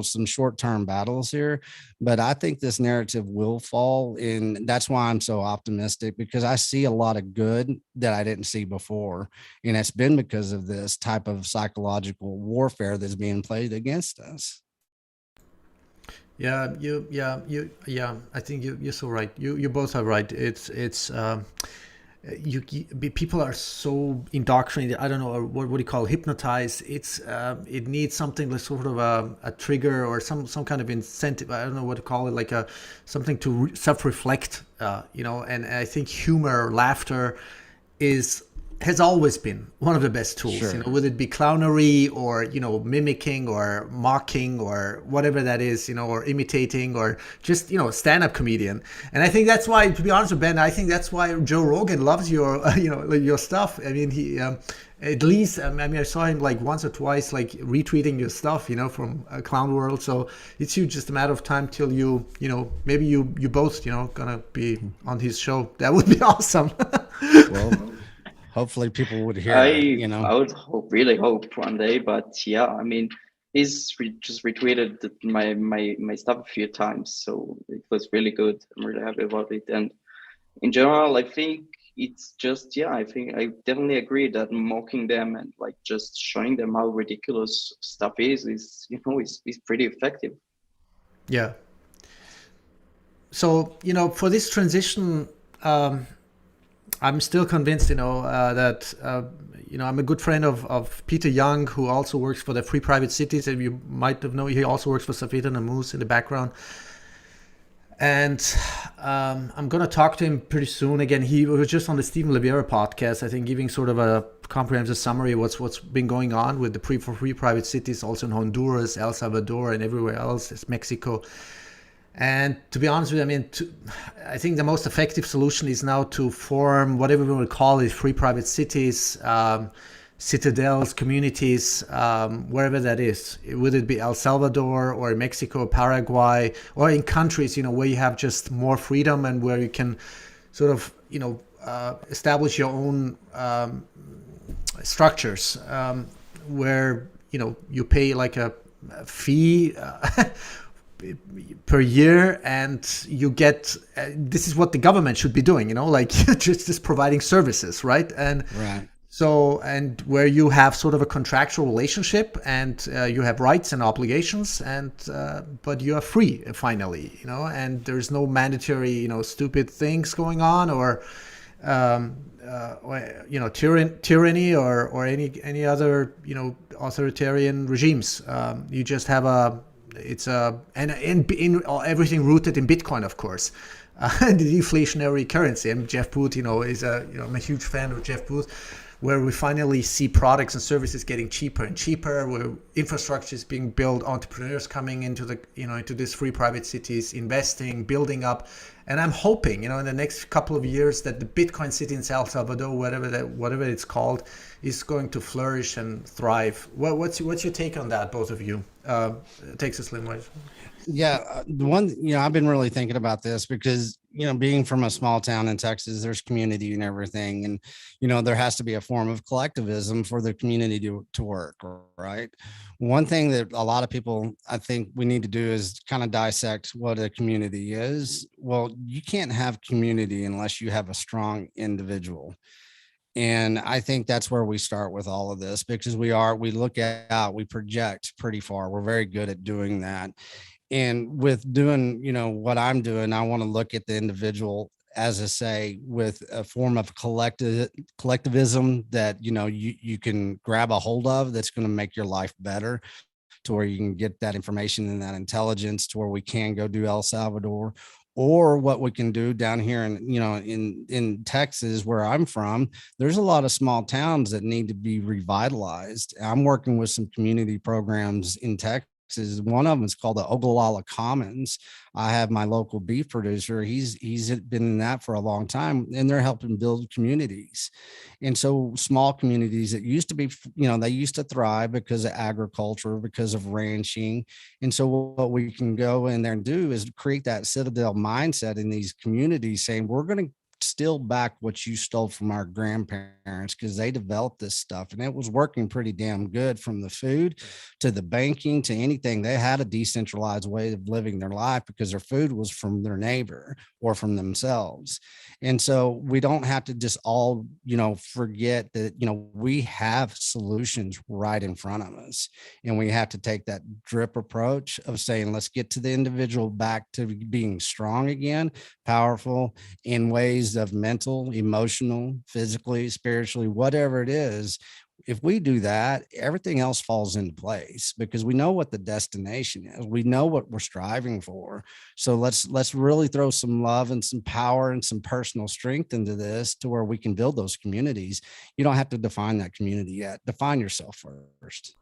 some short-term battles here, but I think this narrative will fall. And that's why I'm so optimistic, because I see a lot of good that I didn't see before. And it's been because of this type of psychological warfare that's being played against us. Yeah, I think you're so right. You both are right. It's people are so indoctrinated. I don't know what do you call it, hypnotized. It needs something like sort of a trigger or some kind of incentive. I don't know what to call it, like something to self-reflect. And I think humor, laughter is has always been one of the best tools, Sure. whether it be clownery or, mimicking or mocking or whatever that is, or imitating or just, stand-up comedian. And I think that's why, to be honest with Ben, I think that's why Joe Rogan loves your, your stuff. I mean, he, at least, I saw him like once or twice, like retweeting your stuff, from Clown World. So it's just a matter of time till you, maybe you both, gonna be on his show. That would be awesome. Well, hopefully people would hear I it, I would really hope one day, but yeah, I mean, he's just retweeted my stuff a few times, so it was really good. I'm really happy about it, and in general, I think it's just, yeah, I think I definitely agree that mocking them and like just showing them how ridiculous stuff is pretty effective. Yeah. So, for this transition, I'm still convinced, that, I'm a good friend of Peter Young, who also works for the Free Private Cities. And you might have known, he also works for Savita Namus in the background. And I'm going to talk to him pretty soon. Again, he was just on the Stephen Levera podcast, I think, giving sort of a comprehensive summary of what's been going on with the free private cities, also in Honduras, El Salvador, and everywhere else. It's Mexico. And to be honest with you, I think the most effective solution is now to form whatever we will call it, free private cities, citadels, communities, wherever that is. Would it be El Salvador or Mexico, Paraguay, or in countries, where you have just more freedom and where you can sort of, establish your own structures, where, you pay like a fee per year, and you get this is what the government should be doing, like just providing services, right? And right. So, and where you have sort of a contractual relationship, and you have rights and obligations, and but you are free finally, and there's no mandatory, stupid things going on, or tyranny or any other, authoritarian regimes. You just have and in everything rooted in Bitcoin, of course, the deflationary currency. And Jeff Booth, is I'm a huge fan of Jeff Booth, where we finally see products and services getting cheaper and cheaper, where infrastructure is being built, entrepreneurs coming into the, into these free private cities, investing, building up. And I'm hoping, in the next couple of years that the Bitcoin city in El Salvador, whatever it's called, is going to flourish and thrive. What's your take on that, both of you? Texas Limway. Yeah, the one, I've been really thinking about this because, being from a small town in Texas, there's community and everything. And, there has to be a form of collectivism for the community to work, right? One thing that a lot of people, I think we need to do is kind of dissect what a community is. Well, you can't have community unless you have a strong individual. And I think that's where we start with all of this, because we look out, we project pretty far. We're very good at doing that. And with doing, what I'm doing, I want to look at the individual, as I say, with a form of collectivism that, you can grab a hold of, that's going to make your life better, to where you can get that information and that intelligence to where we can go do El Salvador, or what we can do down here in Texas, where I'm from. There's a lot of small towns that need to be revitalized. I'm working with some community programs in Texas. One of them is called the Ogallala Commons. I have my local beef producer. He's been in that for a long time, and they're helping build communities. And so small communities that used to be, they used to thrive because of agriculture, because of ranching. And so what we can go in there and do is create that citadel mindset in these communities, saying we're going to steal back what you stole from our grandparents, because they developed this stuff and it was working pretty damn good, from the food to the banking to anything. They had a decentralized way of living their life because their food was from their neighbor or from themselves. And so we don't have to just all, forget that, we have solutions right in front of us, and we have to take that drip approach of saying, let's get to the individual back to being strong again, powerful in ways of mental, emotional, physically, spiritually, whatever it is. If we do that, everything else falls into place because we know what the destination is. We know what we're striving for. So let's really throw some love and some power and some personal strength into this to where we can build those communities. You don't have to define that community yet. Define yourself first.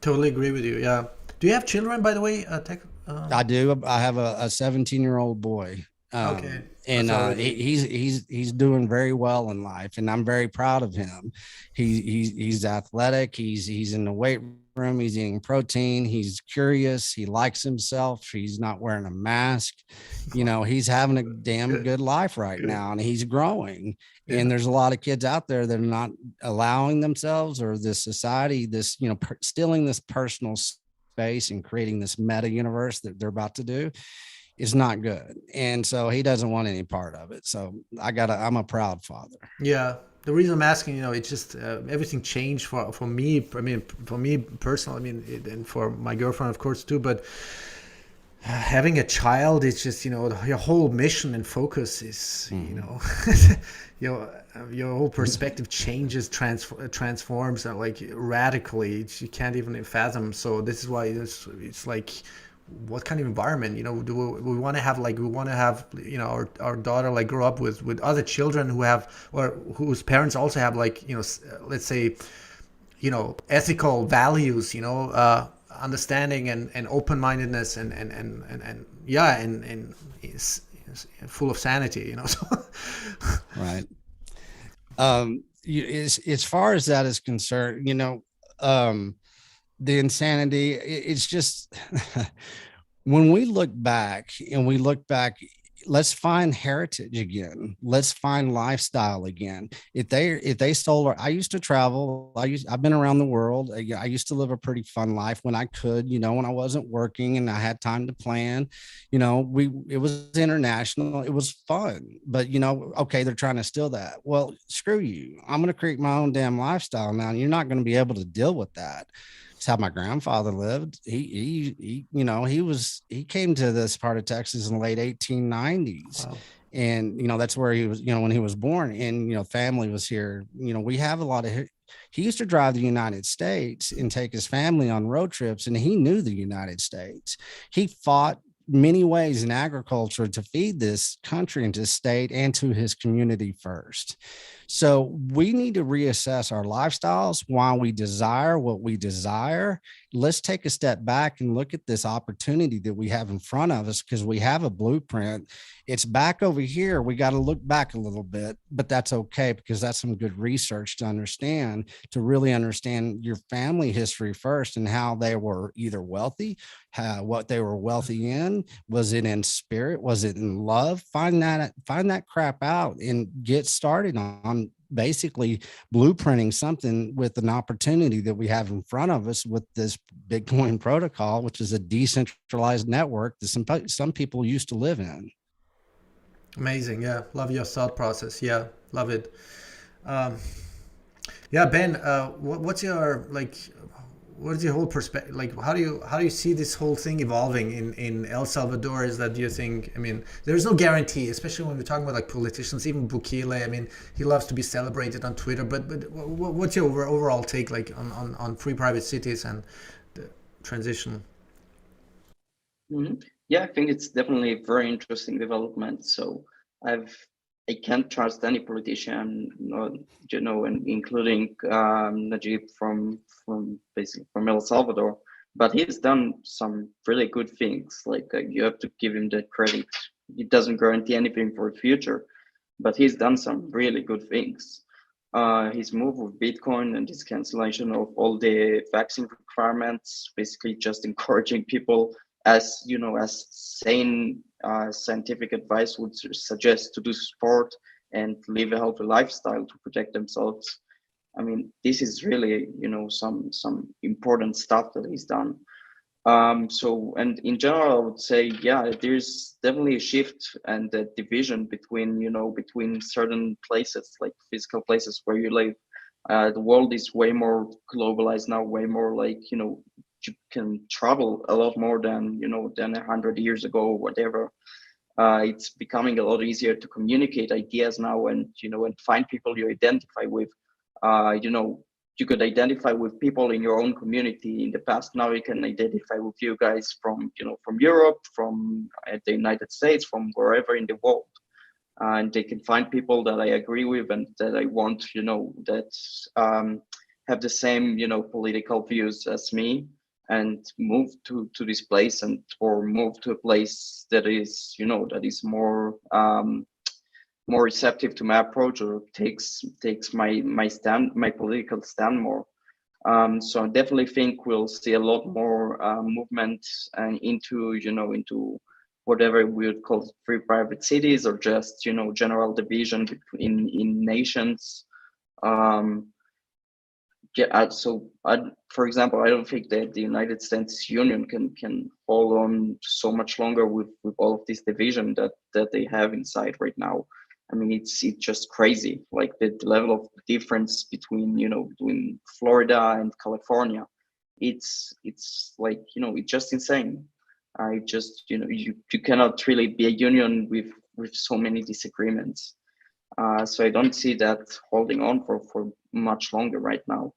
Totally agree with you. Yeah. Do you have children, by the way? I do. I have a 17-year-old boy. Okay. And That's already. he's doing very well in life, and I'm very proud of him. He's athletic. He's in the weight room. He's eating protein. He's curious. He likes himself. He's not wearing a mask. You know, he's having a damn good life right now, and he's growing. Yeah. And there's a lot of kids out there that are not allowing themselves, or this society, this stealing this personal space and creating this meta universe that they're about to do is not good. And so he doesn't want any part of it. So I'm a proud father. Yeah. The reason I'm asking, it's just everything changed for me. I mean, for me personally, I mean, and for my girlfriend, of course, too. But having a child, it's just, your whole mission and focus is, your whole perspective changes, transforms like radically. You can't even fathom. So this is why it's like, what kind of environment do we want to have? Like, we want to have our daughter like grow up with other children who have, or whose parents also have, like, let's say, ethical values, understanding and open-mindedness and yeah, and is full of sanity, so. Right. As far as that is concerned, the insanity, it's just when we look back, let's find heritage again. Let's find lifestyle again. If they stole, I used to travel. I've been around the world. I used to live a pretty fun life when I could, when I wasn't working and I had time to plan. It was international. It was fun. But okay, they're trying to steal that. Well, screw you. I'm going to create my own damn lifestyle now, and you're not going to be able to deal with that. It's how my grandfather lived. He came to this part of Texas in the late 1890s. Wow. And, that's where he was, when he was born, and, family was here. We have a lot of, he used to drive the United States and take his family on road trips, and he knew the United States. He fought many ways in agriculture to feed this country and to state and to his community first. So we need to reassess our lifestyles while we desire what we desire. Let's take a step back and look at this opportunity that we have in front of us, because we have a blueprint. It's back over here. We got to look back a little bit, but that's okay, because that's some good research to really understand your family history first, and how they were either wealthy, what they were wealthy in. Was it in spirit? Was it in love? Find that crap out and get started on basically blueprinting something with an opportunity that we have in front of us with this Bitcoin protocol, which is a decentralized network that some people used to live in. Amazing. Yeah. Love your thought process. Yeah. Love it. Yeah, Ben, what's your, what is your whole perspective? Like, how do you see this whole thing evolving in El Salvador? Is that, do you think, I mean, there's no guarantee, especially when we're talking about like politicians, even Bukele. I mean, he loves to be celebrated on Twitter, but what's your overall take, like, on free private cities and the transition? Mm-hmm. Yeah, I think it's definitely a very interesting development. So I can't trust any politician, and including Najib from basically from El Salvador. But he's done some really good things. Like, you have to give him that credit. It doesn't guarantee anything for the future, but he's done some really good things. His move with Bitcoin and his cancellation of all the vaccine requirements, basically just encouraging people, as sane scientific advice would suggest, to do sport and live a healthy lifestyle to protect themselves. I mean, this is really, some important stuff that he's done. So, and in general, I would say, yeah, there's definitely a shift and a division between, between certain places, like physical places where you live. The world is way more globalized now, way more like, you can travel a lot more than 100 years ago or whatever. It's becoming a lot easier to communicate ideas now, and and find people you identify with. you could identify with people in your own community in the past. Now you can identify with you guys from, from Europe, from the United States, from wherever in the world. And they can find people that I agree with and that I want, that have the same, political views as me, and move to this place, or move to a place that is, that is more more receptive to my approach, or takes my political stand more. So I definitely think we'll see a lot more movement and into whatever we would call free private cities, or just general division between in nations. For example, I don't think that the United States Union can hold on so much longer with all of this division that they have inside right now. I mean, it's just crazy, like the level of difference between between Florida and California. It's like it's just insane. I just you cannot really be a union with so many disagreements. So I don't see that holding on for much longer right now.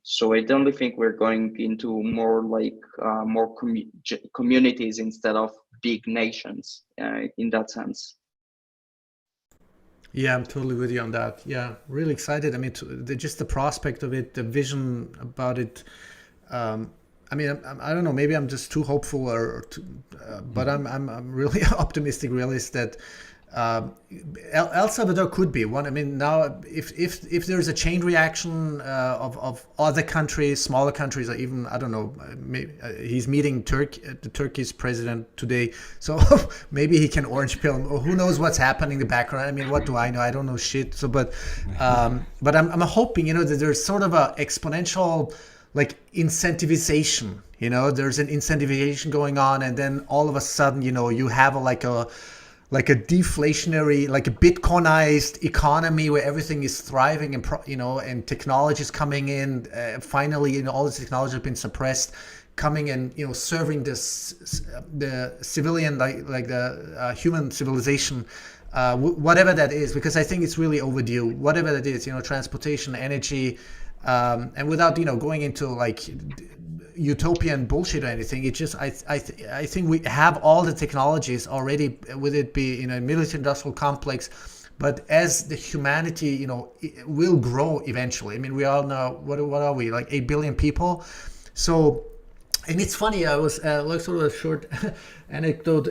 So I don't think we're going into more like more communities instead of big nations in that sense. Yeah, I'm totally with you on that. Yeah, really excited. I mean, just the prospect of it, the vision about it. I mean, I don't know. Maybe I'm just too hopeful, but I'm really optimistic realist that El Salvador could be one. I mean, now if there's a chain reaction of other countries, smaller countries, or even, I don't know, maybe, he's meeting the Turkey's president today, so maybe he can orange pill him, or who knows what's happening in the background. I mean, what do I know? I don't know shit. So, but I'm hoping that there's sort of a exponential like incentivization. There's an incentivization going on, and then all of a sudden, you have like a deflationary, like a Bitcoinized economy where everything is thriving, and and technology is coming in. Finally, all this technology has been suppressed, coming and serving the civilian, like the human civilization, whatever that is, because I think it's really overdue. Whatever that is, transportation, energy, and without going into like utopian bullshit or anything. It just I think we have all the technologies already, whether it be a military industrial complex, but as the humanity it will grow eventually. I mean, we all know what are we, like 8 billion people? So, and it's funny, I was like sort of a short anecdote,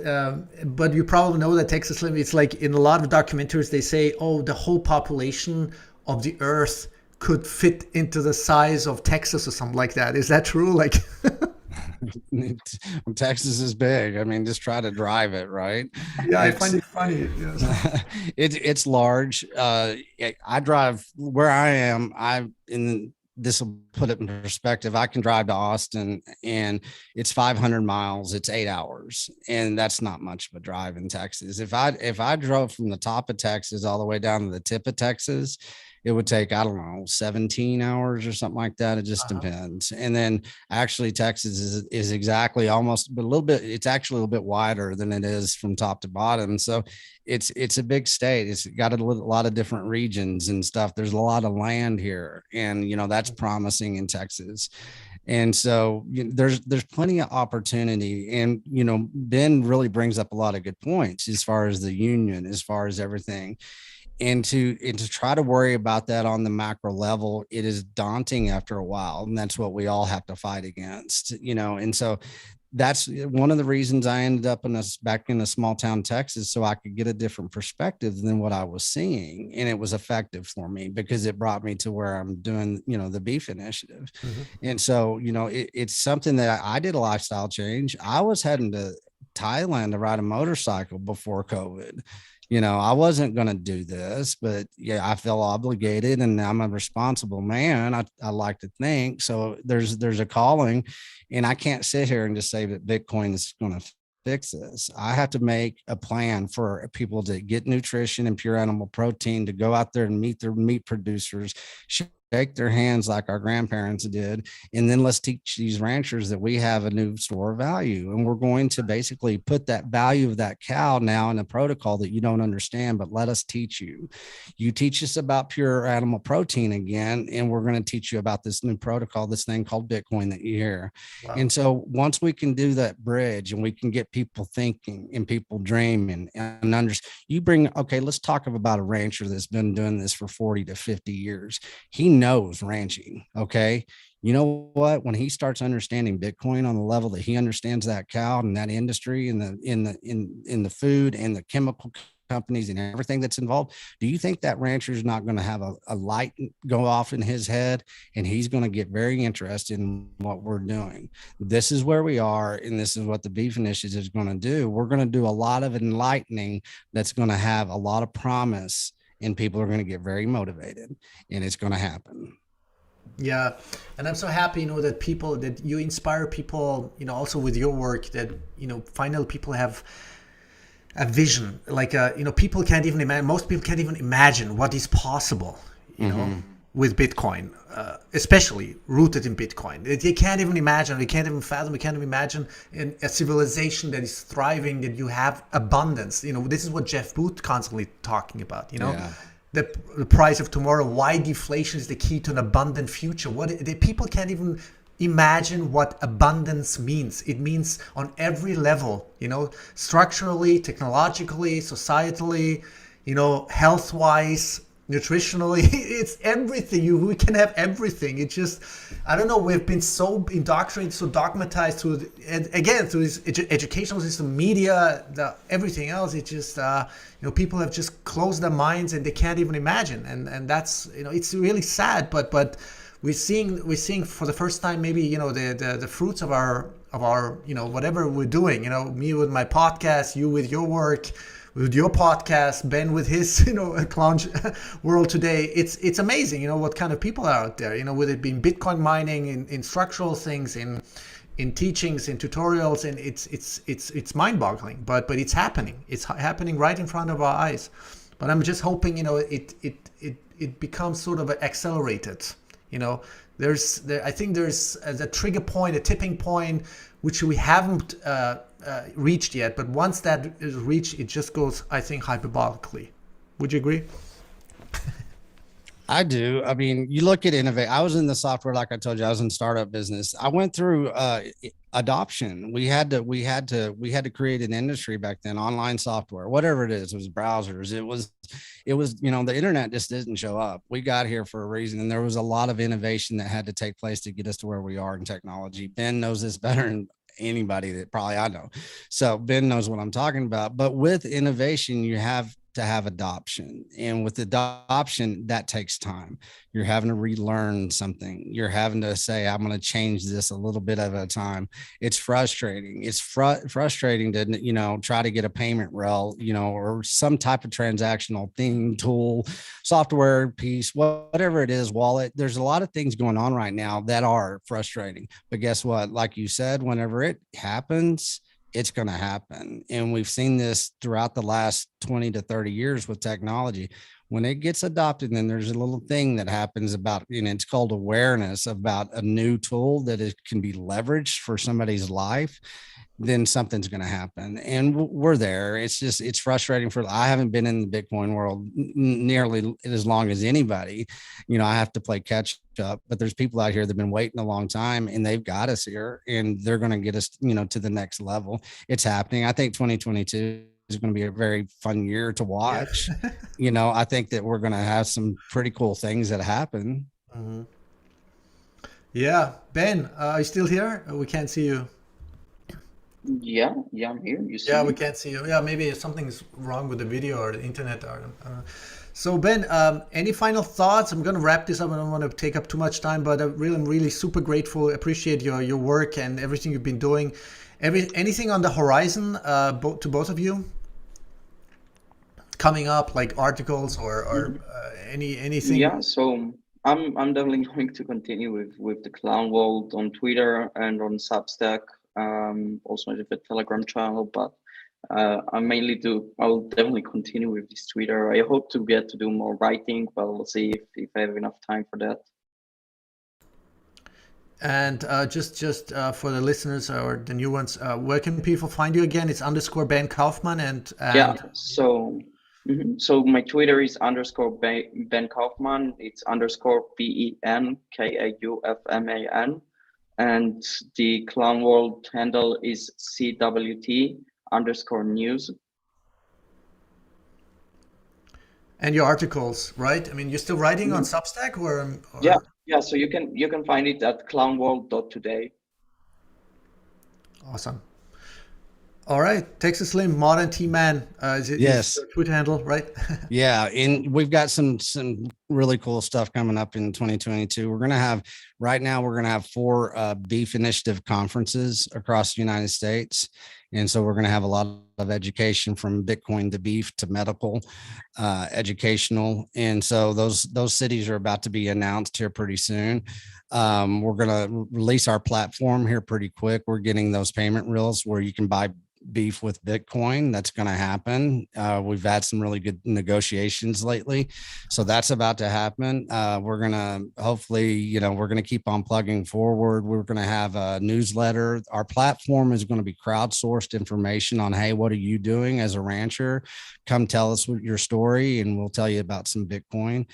but you probably know that Texas limit, it's like in a lot of documentaries they say, oh, the whole population of the earth could fit into the size of Texas or something like that. Is that true? Like Texas is big. I mean, just try to drive it, right? Yeah, I find it funny. Yes. It's large. I drive where I am. This will put it in perspective. I can drive to Austin and it's 500 miles. It's 8 hours. And that's not much of a drive in Texas. If I drove from the top of Texas all the way down to the tip of Texas, it would take, I don't know, 17 hours or something like that. It just depends. And then actually Texas is exactly almost, but a little bit, it's actually a little bit wider than it is from top to bottom. So it's a big state. It's got a lot of different regions and stuff. There's a lot of land here, and that's promising in Texas. And so there's plenty of opportunity. And Ben really brings up a lot of good points as far as the union, as far as everything. And to try to worry about that on the macro level, it is daunting after a while. And that's what we all have to fight against, and so that's one of the reasons I ended up back in a small town Texas, so I could get a different perspective than what I was seeing. And it was effective for me because it brought me to where I'm doing, the beef initiative. Mm-hmm. And so, it's something that I did a lifestyle change. I was heading to Thailand to ride a motorcycle before COVID. I wasn't going to do this, but yeah, I feel obligated, and I'm a responsible man. I like to think so. There's a calling, and I can't sit here and just say that Bitcoin is going to fix this. I have to make a plan for people to get nutrition and pure animal protein, to go out there and meet their meat producers, shake their hands like our grandparents did. And then let's teach these ranchers that we have a new store of value. And we're going to basically put that value of that cow now in a protocol that you don't understand, but let us teach you. You teach us about pure animal protein again, and we're going to teach you about this new protocol, this thing called Bitcoin that you hear. Wow. And so once we can do that bridge and we can get people thinking and people dreaming and understand, you bring, okay, let's talk about a rancher that's been doing this for 40 to 50 years. He knows ranching. Okay. You know what? When he starts understanding Bitcoin on the level that he understands that cow and that industry and in the food and the chemical companies and everything that's involved, do you think that rancher is not going to have a light go off in his head and he's going to get very interested in what we're doing? This is where we are, and this is what the Beef Initiative is going to do. We're going to do a lot of enlightening that's going to have a lot of promise, and people are going to get very motivated, and it's going to happen. Yeah, and I'm so happy, that you inspire people, also with your work, that finally people have a vision. Like people can't even imagine. Most people can't even imagine what is possible, with Bitcoin, especially rooted in Bitcoin. They can't even imagine. They can't even fathom. They can't even imagine in a civilization that is thriving, that you have abundance. This is what Jeff Booth constantly talking about. Yeah. The price of tomorrow. Why deflation is the key to an abundant future. People can't even imagine what abundance means. It means on every level, structurally, technologically, societally, health-wise, nutritionally. It's everything. We can have everything. It's just, I don't know, we've been so indoctrinated, so dogmatized through this educational system, media, everything else. It's just people have just closed their minds and they can't even imagine, and that's, it's really sad, but we're seeing for the first time maybe the fruits of our whatever we're doing. Me with my podcast, you with your work, with your podcast, Ben with his clown world today. It's amazing what kind of people are out there, with it being Bitcoin mining, in structural things, in teachings, in tutorials, and it's mind-boggling, but it's happening right in front of our eyes. But I'm just hoping it becomes sort of accelerated. I think there's a trigger point, a tipping point, which we haven't reached yet. But once that is reached, it just goes, I think, hyperbolically. Would you agree? I do. I mean, you look at innovate. I was in the software, like I told you, I was in startup business. I went through adoption. We had to create an industry back then, online software, whatever it is. It was browsers. It was, the internet just didn't show up. We got here for a reason. And there was a lot of innovation that had to take place to get us to where we are in technology. Ben knows this better than anybody that probably I know. So Ben knows what I'm talking about. But with innovation, you have to have adoption. And with adoption, that takes time. You're having to relearn something. You're having to say, I'm going to change this a little bit at a time. It's frustrating. It's frustrating to, try to get a payment rail, or some type of transactional thing, tool, software piece, whatever it is, wallet. There's a lot of things going on right now that are frustrating. But guess what? Like you said, whenever it happens, it's going to happen. And we've seen this throughout the last 20 to 30 years with technology. When it gets adopted, then there's a little thing that happens about, it's called awareness about a new tool that can be leveraged for somebody's life. Then something's going to happen. And we're there. It's frustrating I haven't been in the Bitcoin world nearly as long as anybody. I have to play catch up, but there's people out here that have been waiting a long time, and they've got us here, and they're going to get us, to the next level. It's happening. I think 2022 is going to be a very fun year to watch. Yeah. I think that we're going to have some pretty cool things that happen. Mm-hmm. Yeah. Ben, are you still here? We can't see you. Yeah, I'm here. You see Yeah, me? we can't see you. Yeah, maybe something's wrong with the video or the internet. So Ben, any final thoughts? I'm going to wrap this up. I don't want to take up too much time, but I'm really super grateful. Appreciate your work and everything you've been doing. Anything on the horizon, to both of you? Coming up, like articles or anything? Yeah, so I'm definitely going to continue with the Clown World on Twitter and on Substack. Also with the Telegram channel, but I'll definitely continue with this Twitter. I hope to get to do more writing, but we'll see if I have enough time for that. And for the listeners or the new ones, where can people find you again? It's underscore Ben Kaufman Yeah. and So my Twitter is underscore Ben Kaufman. It's underscore BenKaufman. And the Clown World handle is CWT underscore news. and your articles, right? I mean, you're still writing on Substack or Yeah. So you can find it at clownworld.today. Awesome. All right, Texas Slim, Modern T Man. Is Yes. your Twitter handle, right? Yeah, and we've got some really cool stuff coming up in 2022. We're gonna have four beef initiative conferences across the United States, and so we're gonna have a lot of education from Bitcoin to beef to medical, educational, and so those cities are about to be announced here pretty soon. We're gonna release our platform here pretty quick. We're getting those payment rails where you can buy beef with Bitcoin. That's going to happen. We've had some really good negotiations lately, so that's about to happen. We're going to hopefully, we're going to keep on plugging forward. We're going to have a newsletter. Our platform is going to be crowdsourced information on, hey, what are you doing as a rancher? Come tell us your story, and we'll tell you about some Bitcoin.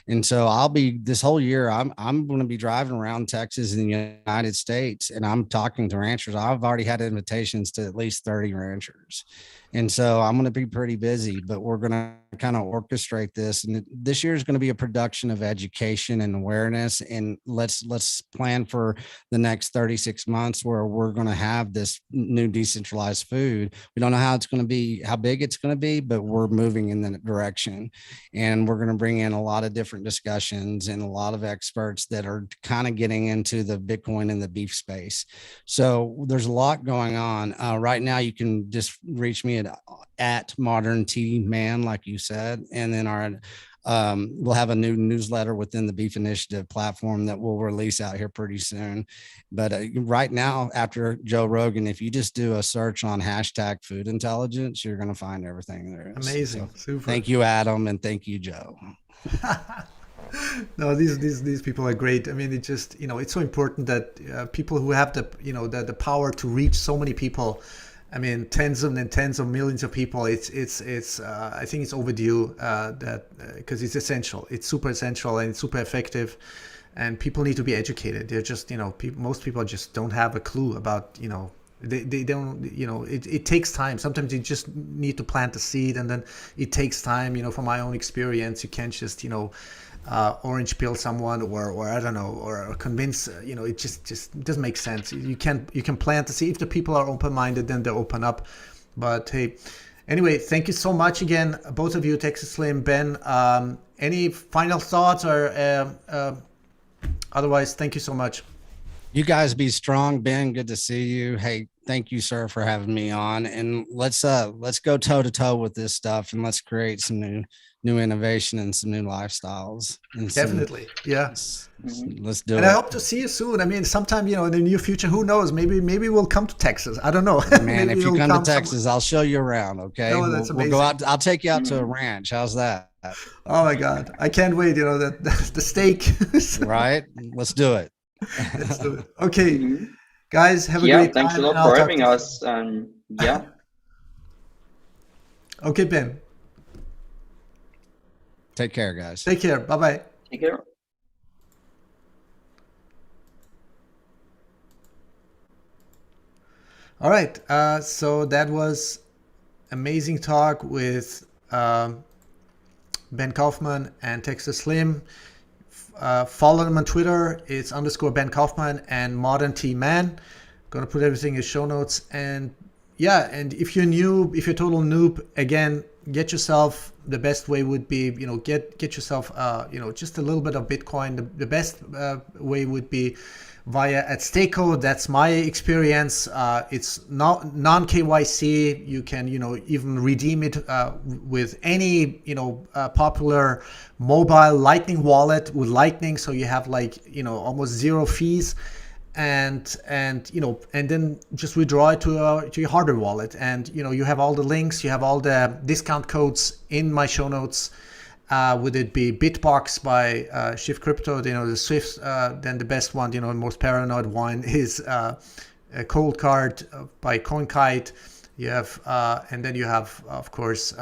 And so I'll be this whole year. I'm going to be driving around Texas and the United States, and I'm talking to ranchers. I've already had invitations to at least 30 ranchers, and so I'm going to be pretty busy. But we're going to kind of orchestrate this, and this year is going to be a production of education and awareness. And let's plan for the next 36 months where we're going to have this new decentralized food. We don't know how it's going to be, how big it's going to be, but we're moving in that direction, and we're going to bring in a lot of different discussions and a lot of experts that are kind of getting into the Bitcoin and the beef space. So there's a lot going on right now. You can just reach me at Modern T Man, like you said, and then we'll have a new newsletter within the Beef Initiative platform that we'll release out here pretty soon. But right now, after Joe Rogan, if you just do a search on hashtag FoodIntelligence, you're going to find everything there is. Amazing. So, Super. thank you, Adam, and thank you, Joe. No, these people are great. I mean, it just, it's so important that people who have the power to reach so many people. I mean, tens of millions of people. It's I think it's overdue because it's essential. It's super essential and it's super effective, and people need to be educated. They're just, most people just don't have a clue about, they don't, it takes time. Sometimes you just need to plant the seed, and then it takes time. From my own experience, you can't just, orange pill someone or I don't know, or convince, it just doesn't make sense. You can plant the seed. If the people are open-minded, then they open up. But hey, anyway, thank you so much again, both of you, Texas Slim, Ben. Any final thoughts or otherwise, thank you so much. You guys be strong. Ben, good to see you. Hey, thank you, sir, for having me on. And let's go toe to toe with this stuff, and let's create some new innovation and some new lifestyles. And definitely, yeah. Let's do it. And I hope to see you soon. I mean, sometime, in the near future, who knows? Maybe we'll come to Texas. I don't know. Man, if you come to Texas, I'll show you around. Okay, no, that's amazing. We'll go out. I'll take you out to a ranch. How's that? Oh my God, I can't wait. The steak. Right. Let's do it. Let's do it. Okay, guys, have a great time. Thanks a lot for having us. Yeah. Okay, Ben. Take care, guys. Take care. Bye-bye. Take care. All right. So that was amazing talk with Ben Kaufman and Texas Slim. Follow them on Twitter. It's _Ben Kaufman and Modern T Man. Gonna put everything in show notes. And yeah, and if you're new, if you're a total noob, again, get yourself, the best way would be, get yourself, just a little bit of Bitcoin. The best way would be via at Stakeout. That's my experience. It's not non-KYC. You can, even redeem it with any, popular mobile Lightning wallet with Lightning. So you have almost zero fees. And then just withdraw it to your hardware wallet, and you have all the links, you have all the discount codes in my show notes, Would it be Bitbox by Shift Crypto? You know, the Swift. Then the best one, you know, the most paranoid one is a Cold Card by CoinKite. You have, and then you have, of course,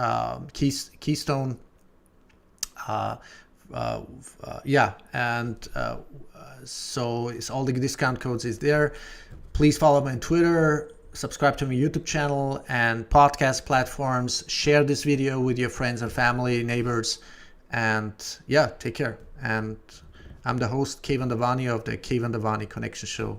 Keystone. Yeah, and so it's all the discount codes is there. Please follow me on Twitter, subscribe to my YouTube channel and podcast platforms. Share this video with your friends and family, neighbors, and yeah, take care. And I'm the host, Kevin Devani of the Kevin Devani Connection Show.